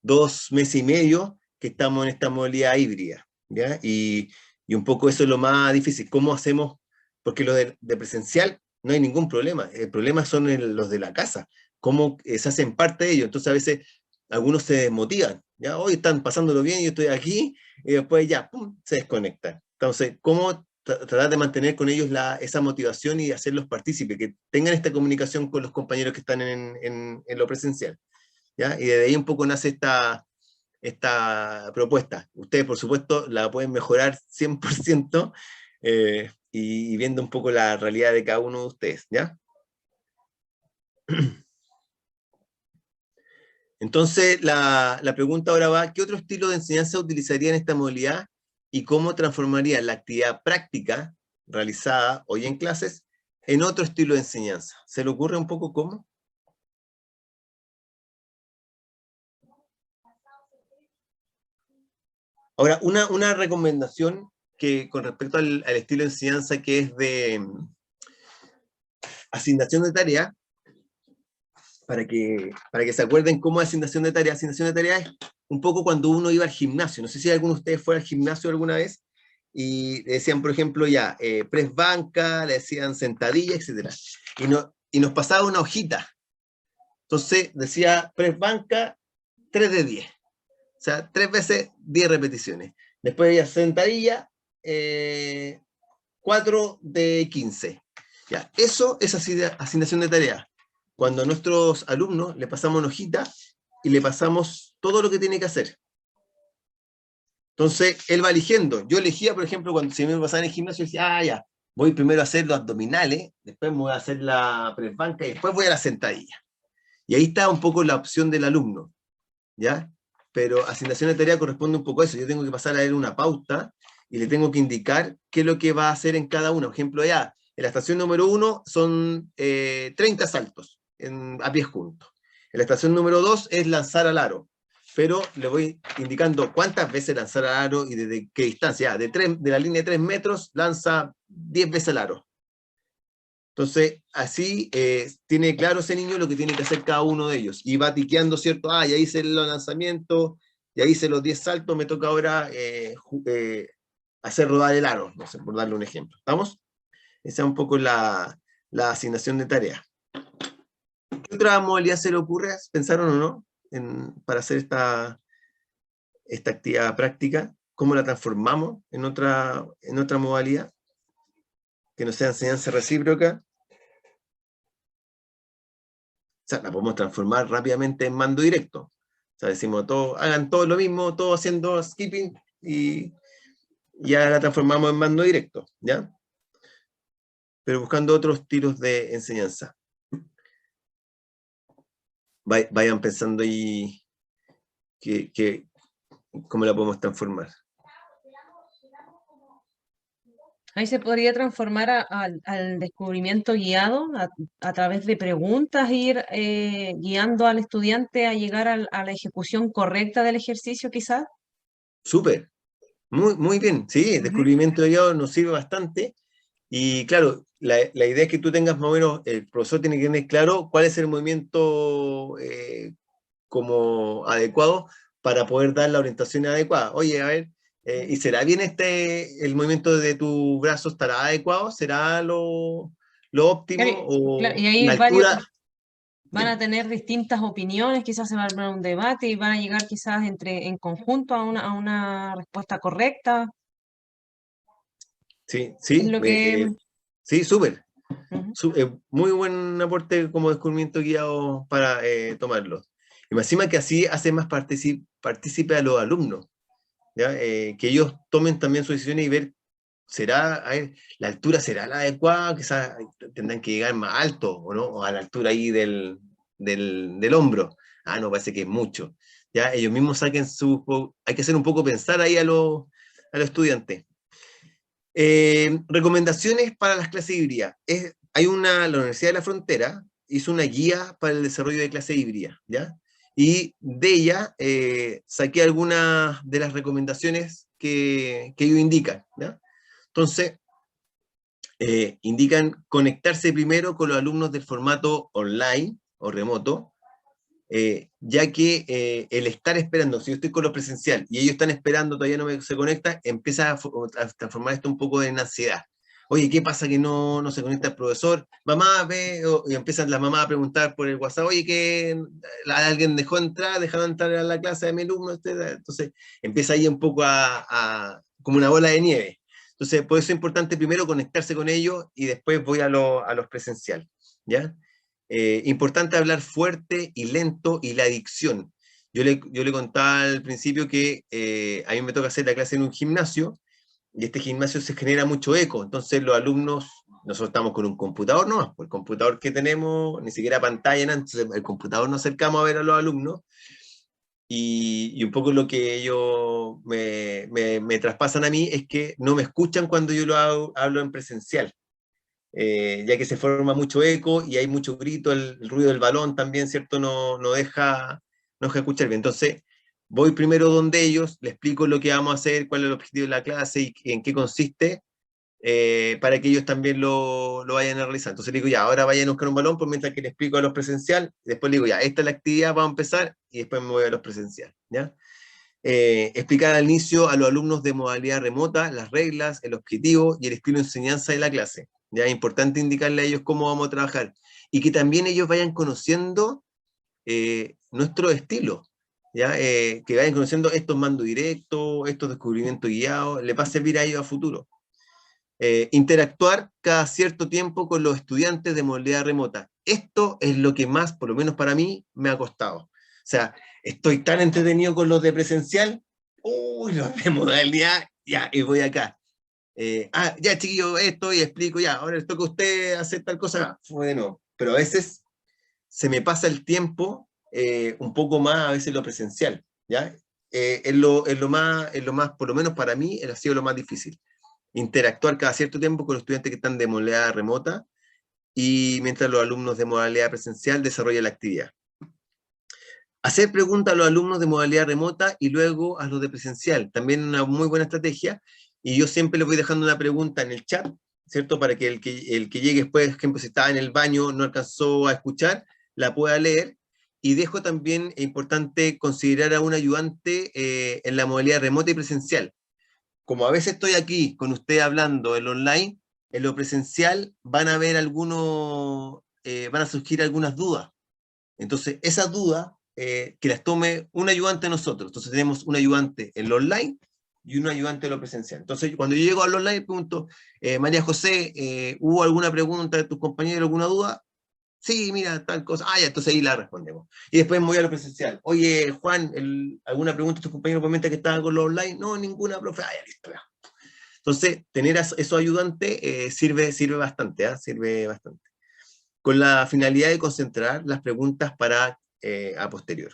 2 meses y medio que estamos en esta modalidad híbrida, ¿ya? Y un poco eso es lo más difícil, ¿cómo hacemos? Porque lo de presencial no hay ningún problema, el problema son los de la casa, cómo se hacen parte de ellos, entonces a veces algunos se desmotivan, ¿ya? Hoy están pasándolo bien, yo estoy aquí, y después ya, pum, se desconectan. Entonces, ¿cómo tratar de mantener con ellos esa motivación y hacerlos partícipes, que tengan esta comunicación con los compañeros que están en lo presencial, ¿ya? Y desde ahí un poco nace esta propuesta. Ustedes, por supuesto, la pueden mejorar 100% y viendo un poco la realidad de cada uno de ustedes, ¿ya? Entonces, la pregunta ahora va, ¿qué otro estilo de enseñanza utilizaría en esta modalidad y cómo transformaría la actividad práctica realizada hoy en clases en otro estilo de enseñanza? ¿Se le ocurre un poco cómo? Ahora, una recomendación que con respecto al estilo de enseñanza que es de asignación de tarea, para que se acuerden cómo es asignación de tarea. Asignación de tarea es un poco cuando uno iba al gimnasio. No sé si alguno de ustedes fue al gimnasio alguna vez y le decían, por ejemplo, ya, press banca, le decían sentadilla, etc. Y nos pasaba una hojita. Entonces decía press banca 3 de 10. O sea, 3 veces 10 repeticiones. Después había sentadilla 4 de 15. Ya, eso es asignación de tarea. Cuando a nuestros alumnos le pasamos una hojita y le pasamos todo lo que tiene que hacer. Entonces, él va eligiendo. Yo elegía, por ejemplo, cuando se me pasaba en el gimnasio, decía, ya, voy primero a hacer los abdominales, después me voy a hacer la press banca y después voy a la sentadilla. Y ahí está un poco la opción del alumno, ¿ya? Pero asignación de tarea corresponde un poco a eso. Yo tengo que pasar a él una pauta y le tengo que indicar qué es lo que va a hacer en cada uno. Por ejemplo, ya, en la estación número 1 son 30 saltos a pies juntos. En la estación número 2 es lanzar al aro, pero le voy indicando cuántas veces lanzar al aro y desde qué distancia. De la línea de 3 metros lanza 10 veces al aro. Entonces, así tiene claro ese niño lo que tiene que hacer cada uno de ellos. Y va tiqueando, ¿cierto? Ya hice el lanzamiento, ya hice los 10 saltos, me toca ahora hacer rodar el aro, no sé, por darle un ejemplo. ¿Estamos? Esa es un poco la asignación de tareas. ¿Qué otra modalidad se le ocurre? ¿Pensaron o no? Para hacer esta actividad práctica. ¿Cómo la transformamos en otra modalidad? Que no sea enseñanza recíproca. sea, la podemos transformar rápidamente en mando directo. O sea, decimos, hagan todo lo mismo, todo haciendo skipping, y ya la transformamos en mando directo, ¿ya? Pero buscando otros tiros de enseñanza. Vayan pensando ahí cómo la podemos transformar. Ahí se podría transformar al descubrimiento guiado a través de preguntas, ir guiando al estudiante a llegar a la ejecución correcta del ejercicio, quizás. Súper, muy bien. Sí, el descubrimiento guiado nos sirve bastante. Y claro, la idea es que tú tengas más o menos, el profesor tiene que tener claro cuál es el movimiento como adecuado para poder dar la orientación adecuada. Oye, a ver, ¿y será bien el movimiento de tu brazo? ¿Estará adecuado? ¿Será lo óptimo? Claro, ¿O y ahí la altura? van a Dime. tener distintas opiniones, quizás se va a armar un debate y van a llegar quizás en conjunto a una respuesta correcta. Sí, Es sí, lo que... sí, súper. Ujú. Muy buen aporte como descubrimiento guiado para tomarlo. Y más encima que así hace más partícipe a los alumnos, ¿ya? Que ellos tomen también su decisión y ver, a ver, la altura será la adecuada, quizás tendrán que llegar más alto, ¿o no? O a la altura ahí del hombro. Ah, no, parece que es mucho. ¿Ya? Ellos mismos saquen hay que hacer un poco pensar ahí a los estudiantes. Recomendaciones para las clases híbridas. La Universidad de la Frontera hizo una guía para el desarrollo de clases híbridas, ¿ya? Y de ella saqué algunas de las recomendaciones que ellos indican, ¿ya? Entonces, indican conectarse primero con los alumnos del formato online o remoto, ya que el estar esperando, si yo estoy con lo presencial y ellos están esperando, todavía no se conecta, empieza a transformar esto un poco en ansiedad. Oye, ¿qué pasa que no se conecta el profesor? Mamá, ve, y empiezan las mamás a preguntar por el WhatsApp, oye, que alguien dejaron entrar a la clase de mi alumno, entonces empieza ahí un poco como una bola de nieve. Entonces, por eso es importante primero conectarse con ellos y después voy a los presencial, ¿ya? Importante hablar fuerte y lento y la dicción. Yo le contaba al principio que a mí me toca hacer la clase en un gimnasio y este gimnasio se genera mucho eco, entonces los alumnos, nosotros estamos con un computador nomás, pues el computador que tenemos, ni siquiera pantalla, nada, entonces el computador nos acercamos a ver a los alumnos y un poco lo que ellos me traspasan a mí es que no me escuchan cuando yo hablo en presencial. Ya que se forma mucho eco y hay mucho grito, el ruido del balón también, ¿cierto? No deja escuchar bien. Entonces, voy primero donde ellos, les explico lo que vamos a hacer, cuál es el objetivo de la clase y en qué consiste, para que ellos también lo vayan a realizar. Entonces le digo, ya, ahora vayan a buscar un balón, pues mientras que les explico a los presencial, después le digo, ya, esta es la actividad, vamos a empezar, y después me voy a los presencial, ¿ya? Explicar al inicio a los alumnos de modalidad remota las reglas, el objetivo y el estilo de enseñanza de la clase. Ya es importante indicarle a ellos cómo vamos a trabajar y que también ellos vayan conociendo nuestro estilo, ¿ya? Que vayan conociendo estos mandos directos, estos descubrimientos guiados, le va a servir a ellos a futuro. Interactuar cada cierto tiempo con los estudiantes de modalidad remota. Esto es lo que más, por lo menos para mí, me ha costado. O sea, estoy tan entretenido con los de presencial, uy, los de modalidad, ya, y voy acá. Ya chiquillo, esto y explico, ya, ahora les toca a usted hacer tal cosa. Bueno, pero a veces se me pasa el tiempo un poco más, a veces lo presencial, ¿ya? Es lo más, por lo menos para mí, ha sido lo más difícil. Interactuar cada cierto tiempo con los estudiantes que están de modalidad remota y mientras los alumnos de modalidad presencial desarrollan la actividad. Hacer preguntas a los alumnos de modalidad remota y luego a los de presencial. También una muy buena estrategia. Y yo siempre les voy dejando una pregunta en el chat, ¿cierto? Para que el que llegue después, por ejemplo, si estaba en el baño, no alcanzó a escuchar, la pueda leer. Y dejo también, es importante considerar a un ayudante en la modalidad remota y presencial. Como a veces estoy aquí con usted hablando en lo online, en lo presencial van a haber van a surgir algunas dudas. Entonces, esas dudas, que las tome un ayudante de nosotros. Entonces, tenemos un ayudante en lo online y un ayudante en lo presencial. Entonces, cuando yo llego al online, pregunto, María José, ¿hubo alguna pregunta de tus compañeros, alguna duda? Sí, mira, tal cosa. Ah, ya, entonces ahí la respondemos. Y después me voy a lo presencial. Oye, Juan, ¿alguna pregunta de tus compañeros comenta que estaban con los online? No, ninguna, profe. Ah, ya, listo, ya. Entonces, tener esos ayudantes sirve bastante, ¿ah? Sirve bastante. Con la finalidad de concentrar las preguntas para a posterior.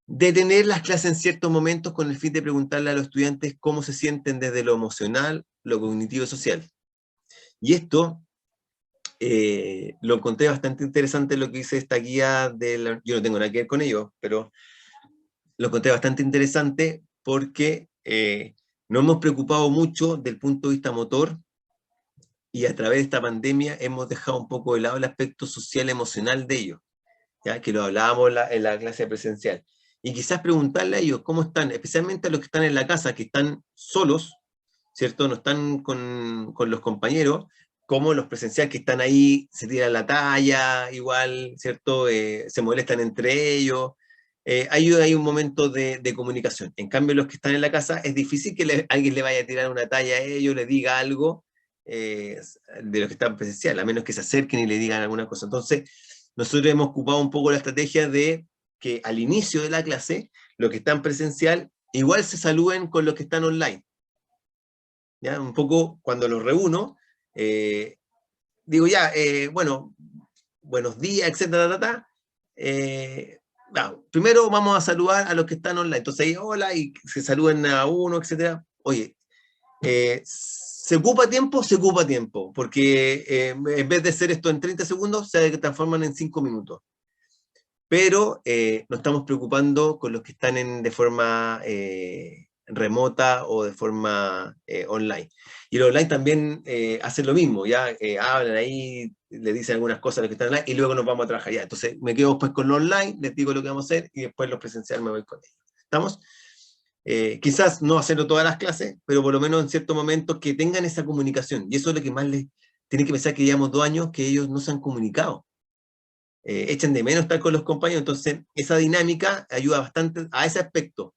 Detener las clases en ciertos momentos con el fin de preguntarle a los estudiantes cómo se sienten desde lo emocional, lo cognitivo y social. Y esto lo encontré bastante interesante lo que dice esta guía yo no tengo nada que ver con ello, pero lo encontré bastante interesante porque nos hemos preocupado mucho del punto de vista motor y a través de esta pandemia hemos dejado un poco de lado el aspecto social emocional de ellos, ¿ya? Que lo hablábamos en la clase presencial. Y quizás preguntarle a ellos cómo están, especialmente a los que están en la casa, que están solos, ¿cierto? No están con los compañeros, como los presenciales que están ahí, se tiran la talla, igual, ¿cierto? Se molestan entre ellos. Hay un momento de comunicación. En cambio, los que están en la casa, es difícil que alguien le vaya a tirar una talla a ellos, le diga algo de los que están presenciales, a menos que se acerquen y le digan alguna cosa. Entonces, nosotros hemos ocupado un poco la estrategia de que al inicio de la clase, los que están presencial, igual se saluden con los que están online. ¿Ya? Un poco cuando los reúno, digo ya, bueno, buenos días, etcétera, primero vamos a saludar a los que están online. Entonces ahí, hola, y se saludan a uno, etcétera. Oye, se ocupa tiempo, porque en vez de hacer esto en 30 segundos, se transforman en 5 minutos. Pero nos estamos preocupando con los que están de forma remota o de forma online. Y los online también hacen lo mismo, ya hablan ahí, le dicen algunas cosas a los que están online y luego nos vamos a trabajar ya. Entonces me quedo después con los online, les digo lo que vamos a hacer y después los presenciales me voy con ellos. ¿Estamos? Quizás no hacerlo todas las clases, pero por lo menos en ciertos momentos que tengan esa comunicación. Y eso es lo que más les tiene que pensar, que llevamos 2 años que ellos no se han comunicado. Echan de menos estar con los compañeros, entonces esa dinámica ayuda bastante a ese aspecto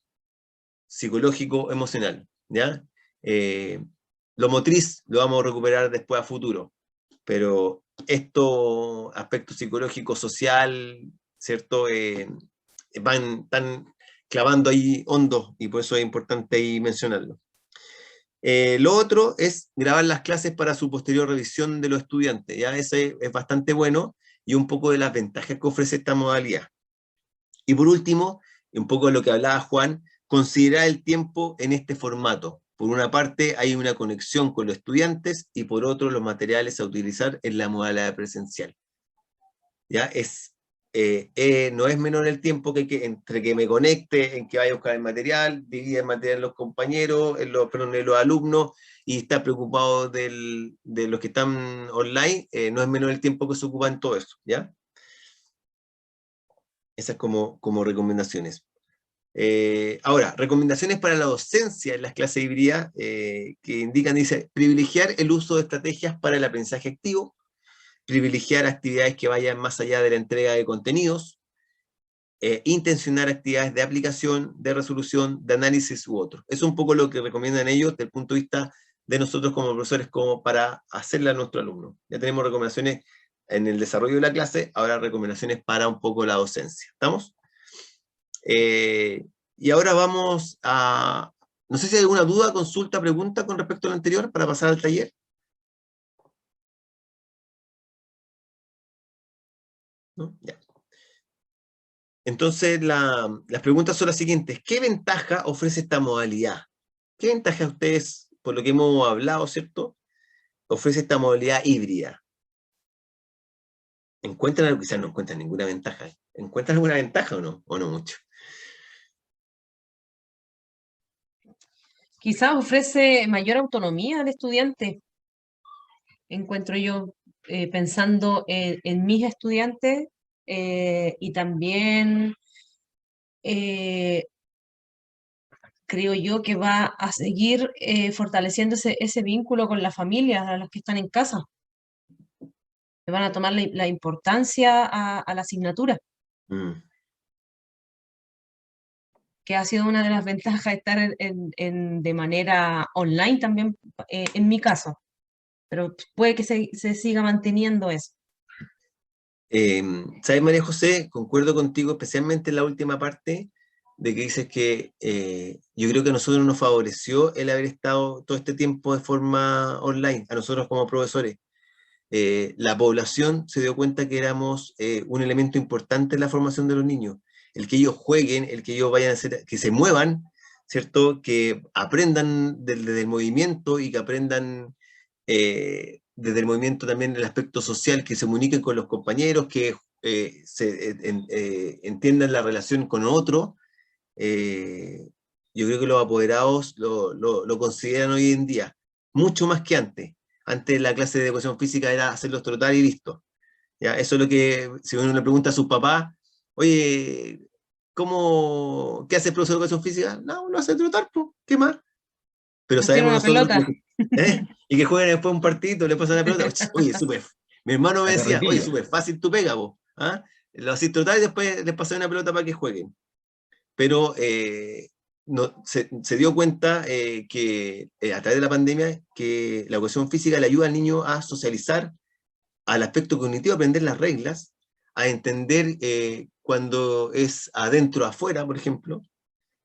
psicológico, emocional, ¿ya? Lo motriz lo vamos a recuperar después a futuro, pero esto, aspecto psicológico, social, ¿cierto? Están clavando ahí hondo y por eso es importante ahí mencionarlo. Lo otro es grabar las clases para su posterior revisión de los estudiantes, ¿ya? Ese es bastante bueno y un poco de las ventajas que ofrece esta modalidad. Y por último, un poco de lo que hablaba Juan, considerar el tiempo en este formato. Por una parte, hay una conexión con los estudiantes y por otro, los materiales a utilizar en la modalidad presencial. ¿Ya? No es menor el tiempo entre que me conecte, en que vaya a buscar el material, divide el material en los compañeros, en los alumnos, y está preocupado de los que están online, no es menor el tiempo que se ocupa en todo eso, ¿ya? Esas como recomendaciones. Ahora, recomendaciones para la docencia en las clases híbridas, que indican, dice, privilegiar el uso de estrategias para el aprendizaje activo, privilegiar actividades que vayan más allá de la entrega de contenidos, intencionar actividades de aplicación, de resolución, de análisis u otros. Eso es un poco lo que recomiendan ellos desde el punto de vista de nosotros como profesores, como para hacerle a nuestro alumno. Ya tenemos recomendaciones en el desarrollo de la clase, ahora recomendaciones para un poco la docencia. ¿Estamos? Y ahora vamos a... No sé si hay alguna duda, consulta, pregunta con respecto a lo anterior para pasar al taller. ¿No? Ya. Entonces, las preguntas son las siguientes. ¿Qué ventaja ofrece esta modalidad? ¿Qué ventaja a ustedes, por lo que hemos hablado, ¿cierto? Ofrece esta modalidad híbrida. ¿Encuentran algo? Quizás no encuentran ninguna ventaja. ¿Encuentran alguna ventaja o no? ¿O no mucho? Quizás ofrece mayor autonomía al estudiante. Encuentro yo, pensando en mis estudiantes, y también eh, creo yo que va a seguir fortaleciendo ese vínculo con la familia, a los que están en casa. Le van a tomar la importancia a la asignatura, Mm. que ha sido una de las ventajas de estar de manera online también, en mi caso. Pero puede que se siga manteniendo eso. ¿Sabes, María José? Concuerdo contigo, especialmente en la última parte, de que dices que yo creo que a nosotros nos favoreció el haber estado todo este tiempo de forma online, a nosotros como profesores. La población se dio cuenta que éramos un elemento importante en la formación de los niños. El que ellos jueguen, el que ellos vayan a hacer, que se muevan, ¿cierto? Que aprendan desde el movimiento y que aprendan desde el movimiento también el aspecto social, que se comuniquen con los compañeros, que entiendan la relación con otro. eh, yo creo que los apoderados lo consideran hoy en día, mucho más que antes. Antes la clase de educación física era hacerlos trotar y listo. ¿Ya? Eso es lo que, si uno le pregunta a sus papás, oye, ¿qué hace el profesor de educación física? No, lo hace trotar, pues, ¿qué más? Pero Nos tiene sabemos una nosotros pelota. y que jueguen después un partido, le pasan la pelota, oye, súper. Mi hermano me La decía, oye, carretilla. súper fácil tu pega, vos. ¿Ah? Lo hacís trotar y después les pasé una pelota para que jueguen. Pero se dio cuenta que a través de la pandemia que la educación física le ayuda al niño a socializar, al aspecto cognitivo, a aprender las reglas, a entender cuando es adentro o afuera, por ejemplo,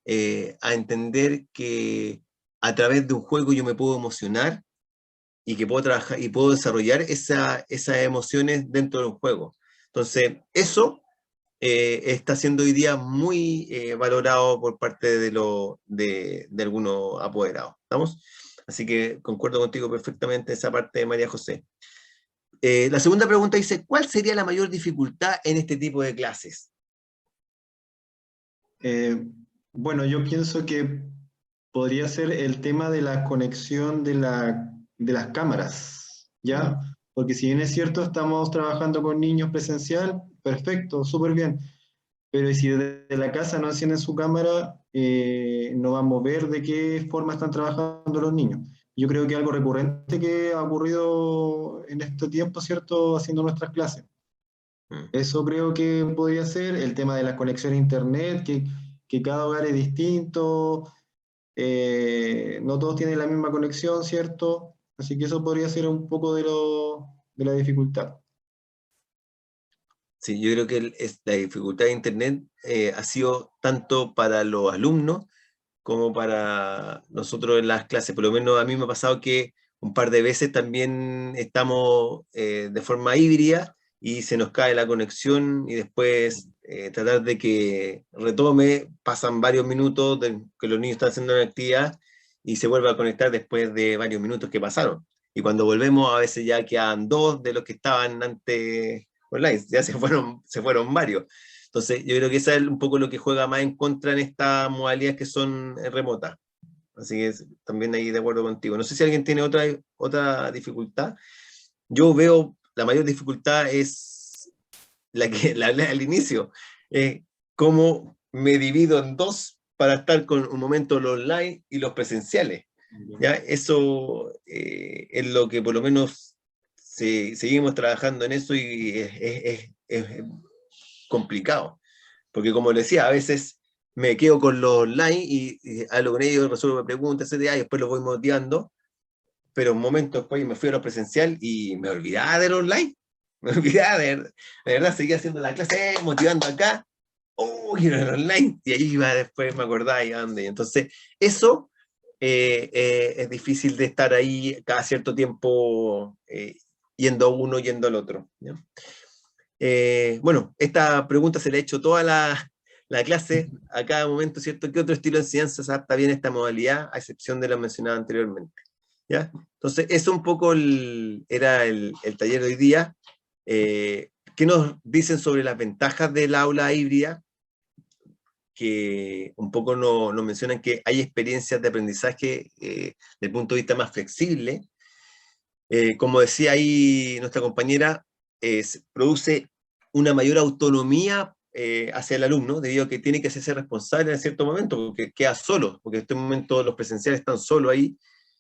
a entender que a través de un juego yo me puedo emocionar y que puedo trabajar y puedo desarrollar esas emociones dentro de un juego. Entonces, eso está siendo hoy día muy valorado por parte de algunos apoderados. ¿Estamos? Así que concuerdo contigo perfectamente esa parte de María José. La segunda pregunta dice, ¿cuál sería la mayor dificultad en este tipo de clases? Bueno, yo pienso que podría ser el tema de la conexión de las cámaras, ¿ya? Porque si bien es cierto, estamos trabajando con niños presencial, perfecto, súper bien. Pero si desde la casa no encienden su cámara, no vamos a ver de qué forma están trabajando los niños. Yo creo que algo recurrente que ha ocurrido en este tiempo, ¿cierto? Haciendo nuestras clases. Mm. Eso creo que podría ser el tema de la conexión a internet, que cada hogar es distinto, no todos tienen la misma conexión, ¿cierto? Así que eso podría ser un poco de la dificultad. Sí, yo creo que la dificultad de Internet ha sido tanto para los alumnos como para nosotros en las clases. Por lo menos a mí me ha pasado que un par de veces también estamos de forma híbrida y se nos cae la conexión y después tratar de que retome, pasan varios minutos de que los niños están haciendo una actividad y se vuelve a conectar después de varios minutos que pasaron. Y cuando volvemos a veces ya quedan dos de los que estaban antes online, ya se fueron varios. Entonces, yo creo que eso es un poco lo que juega más en contra en estas modalidades que son remotas. Así que también ahí de acuerdo contigo. No sé si alguien tiene otra dificultad. Yo veo la mayor dificultad es la que la hablé al inicio. Cómo me divido en dos para estar con un momento los online y los presenciales. ¿Ya? Eso es lo que por lo menos seguimos trabajando en eso y es complicado. Porque como les decía, a veces me quedo con los online y hablo con ellos, resuelvo preguntas, etc. Y después los voy motivando, pero un momento después me fui a lo presencial y me olvidaba del online. Me olvidaba de verdad, seguía haciendo la clase, motivando acá, y en el online, y ahí iba después, me acordaba y dónde. Entonces, eso es difícil de estar ahí cada cierto tiempo yendo a uno, yendo al otro. ¿Ya? Bueno, esta pregunta se le ha hecho toda la clase, a cada momento, ¿cierto? ¿Qué otro estilo de enseñanza se adapta bien a esta modalidad, a excepción de lo mencionado anteriormente? ¿Ya? Entonces, eso un poco era el taller de hoy día. ¿Qué nos dicen sobre las ventajas del aula híbrida? Que un poco nos mencionan que hay experiencias de aprendizaje desde el punto de vista más flexible. Como decía ahí nuestra compañera, produce una mayor autonomía hacia el alumno, debido a que tiene que hacerse responsable en cierto momento, porque queda solo, porque en este momento los presenciales están solo ahí,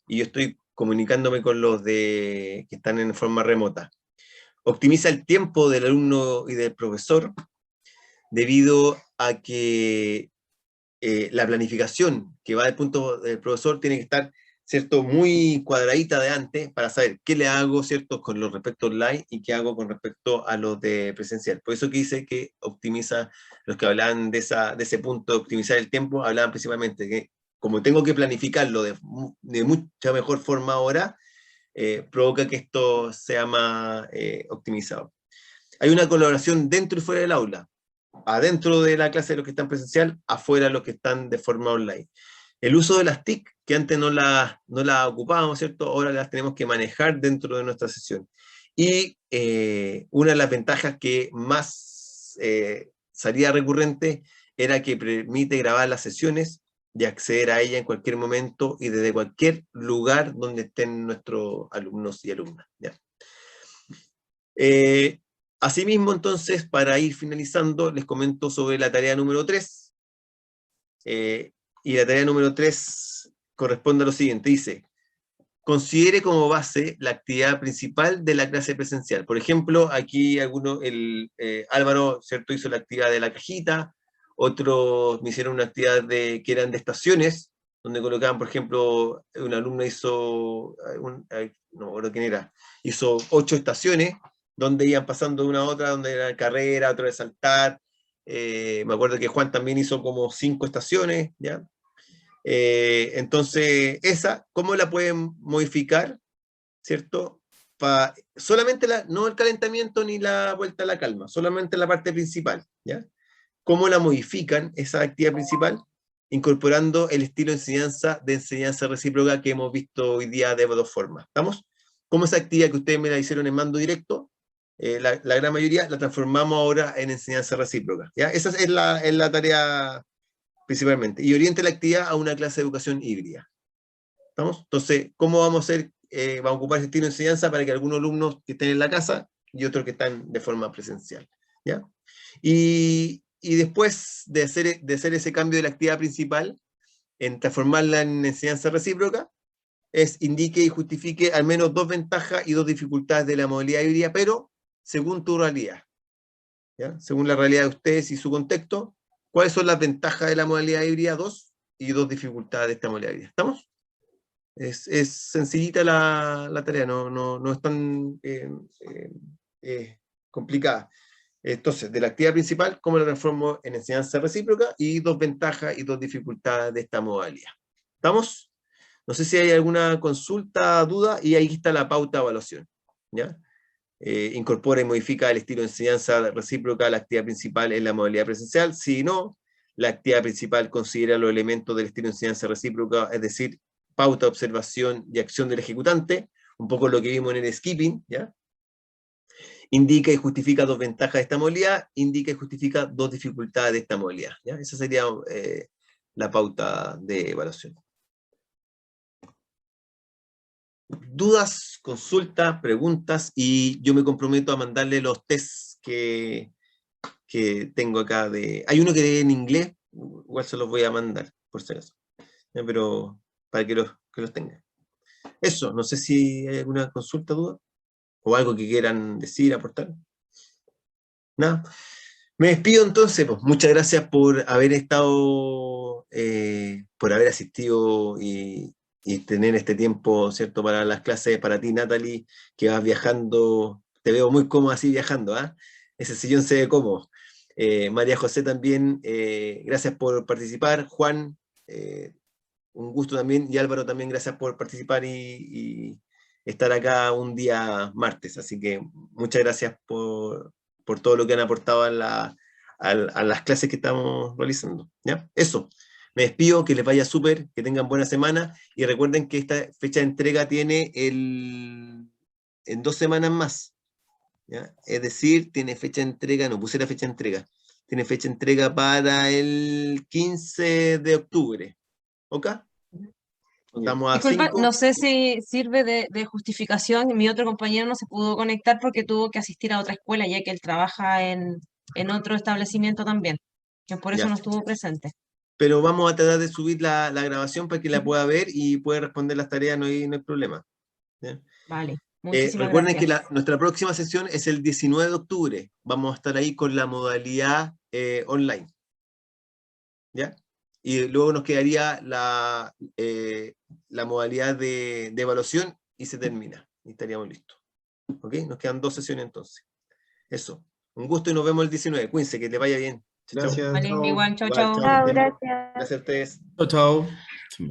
y yo estoy comunicándome con los que están en forma remota. Optimiza el tiempo del alumno y del profesor, debido a que la planificación que va del punto del profesor tiene que estar ¿cierto? Muy cuadradita de antes para saber qué le hago, ¿cierto? Con lo respecto online y qué hago con respecto a los de presencial. Por eso que dice que optimiza, los que hablaban de ese punto de optimizar el tiempo, hablaban principalmente que como tengo que planificarlo de mucha mejor forma ahora, provoca que esto sea más optimizado. Hay una colaboración dentro y fuera del aula, adentro de la clase de los que están presencial, afuera de los que están de forma online. El uso de las TIC, que antes no las ocupábamos, ¿cierto? Ahora las tenemos que manejar dentro de nuestra sesión. Y una de las ventajas que más salía recurrente era que permite grabar las sesiones y acceder a ella en cualquier momento y desde cualquier lugar donde estén nuestros alumnos y alumnas, ¿ya? Asimismo, entonces, para ir finalizando, les comento sobre la tarea número 3. Y la tarea número 3 corresponde a lo siguiente, dice, considere como base la actividad principal de la clase presencial. Por ejemplo, aquí Álvaro, ¿cierto?, hizo la actividad de la cajita, otros me hicieron una actividad que eran de estaciones, donde colocaban, por ejemplo, un alumno hizo, no me acuerdo quién era, hizo 8 estaciones, donde iban pasando de una a otra, donde era carrera, otra de saltar. Me acuerdo que Juan también hizo como 5 estaciones, ¿ya? Entonces, ¿cómo la pueden modificar? ¿Cierto? Solamente no el calentamiento ni la vuelta a la calma, solamente la parte principal, ¿ya? ¿Cómo la modifican esa actividad principal? Incorporando el estilo de enseñanza recíproca que hemos visto hoy día de 2 formas. ¿Estamos? Como esa actividad que ustedes me la hicieron en mando directo, la gran mayoría la transformamos ahora en enseñanza recíproca, ¿ya? Esa es la tarea principalmente. Y oriente la actividad a una clase de educación híbrida. ¿Estamos? Entonces, ¿cómo vamos a hacer? Vamos a ocupar ese estilo de enseñanza para que algunos alumnos que estén en la casa y otros que están de forma presencial, ¿ya? Y después de hacer ese cambio de la actividad principal, en transformarla en enseñanza recíproca, indique y justifique al menos 2 ventajas y 2 dificultades de la modalidad híbrida, pero según tu realidad, ¿ya? Según la realidad de ustedes y su contexto, ¿cuáles son las ventajas de la modalidad híbrida 2 y 2 dificultades de esta modalidad híbrida? ¿Estamos? Es sencillita la tarea, no es tan complicada. Entonces, de la actividad principal, ¿cómo la transformo en enseñanza recíproca? Y 2 ventajas y 2 dificultades de esta modalidad. ¿Estamos? No sé si hay alguna consulta, duda, y ahí está la pauta de evaluación, ¿ya? Incorpora y modifica el estilo de enseñanza recíproca a la actividad principal en la modalidad presencial. Si no, la actividad principal considera los elementos del estilo de enseñanza recíproca, es decir, pauta, observación y acción del ejecutante, un poco lo que vimos en el skipping, ¿ya? Indica y justifica 2 ventajas de esta modalidad, indica y justifica 2 dificultades de esta modalidad, ¿ya? Esa sería la pauta de evaluación. Dudas, consultas, preguntas, y yo me comprometo a mandarle los tests que tengo acá. Hay uno que es en inglés, igual se los voy a mandar, por si acaso, ¿ya? Pero para que los tengan. Eso, no sé si hay alguna consulta, duda, o algo que quieran decir, aportar. Nada. Me despido entonces, pues. Muchas gracias por haber estado, por haber asistido y tener este tiempo, ¿cierto?, para las clases, para ti, Natalie, que vas viajando. Te veo muy cómodo así viajando, ¿ah? Ese sillón se ve cómodo. María José también, gracias por participar. Juan, un gusto también, y Álvaro también, gracias por participar y estar acá un día martes. Así que muchas gracias por todo lo que han aportado a las clases que estamos realizando, ¿ya? Eso, me despido, que les vaya súper, que tengan buena semana, y recuerden que esta fecha de entrega tiene en 2 semanas más, ¿ya? Es decir, tiene fecha de entrega, no puse la fecha de entrega, tiene fecha de entrega para el 15 de octubre, ¿ok? Estamos a Disculpa, 5. no sé si sirve de justificación. Mi otro compañero no se pudo conectar porque tuvo que asistir a otra escuela, ya que él trabaja en otro establecimiento también, que por eso Ya. no estuvo presente. Pero vamos a tratar de subir la grabación para que la pueda ver y pueda responder las tareas, no hay problema, ¿ya? Vale, muchísimas Recuerden gracias. que nuestra próxima sesión es el 19 de octubre. Vamos a estar ahí con la modalidad online, ¿ya? y luego nos quedaría la modalidad de evaluación y se termina, y estaríamos listos. ¿Ok? Nos quedan 2 sesiones entonces. Eso. Un gusto y nos vemos el 19. Cuídense, que les vaya bien. Chao, chao. Gracias. Vale, chao. igual, chau, Igual, chau. chao. Chao, Que estén bien. gracias. Gracias a ustedes. Chao, chao. Sí.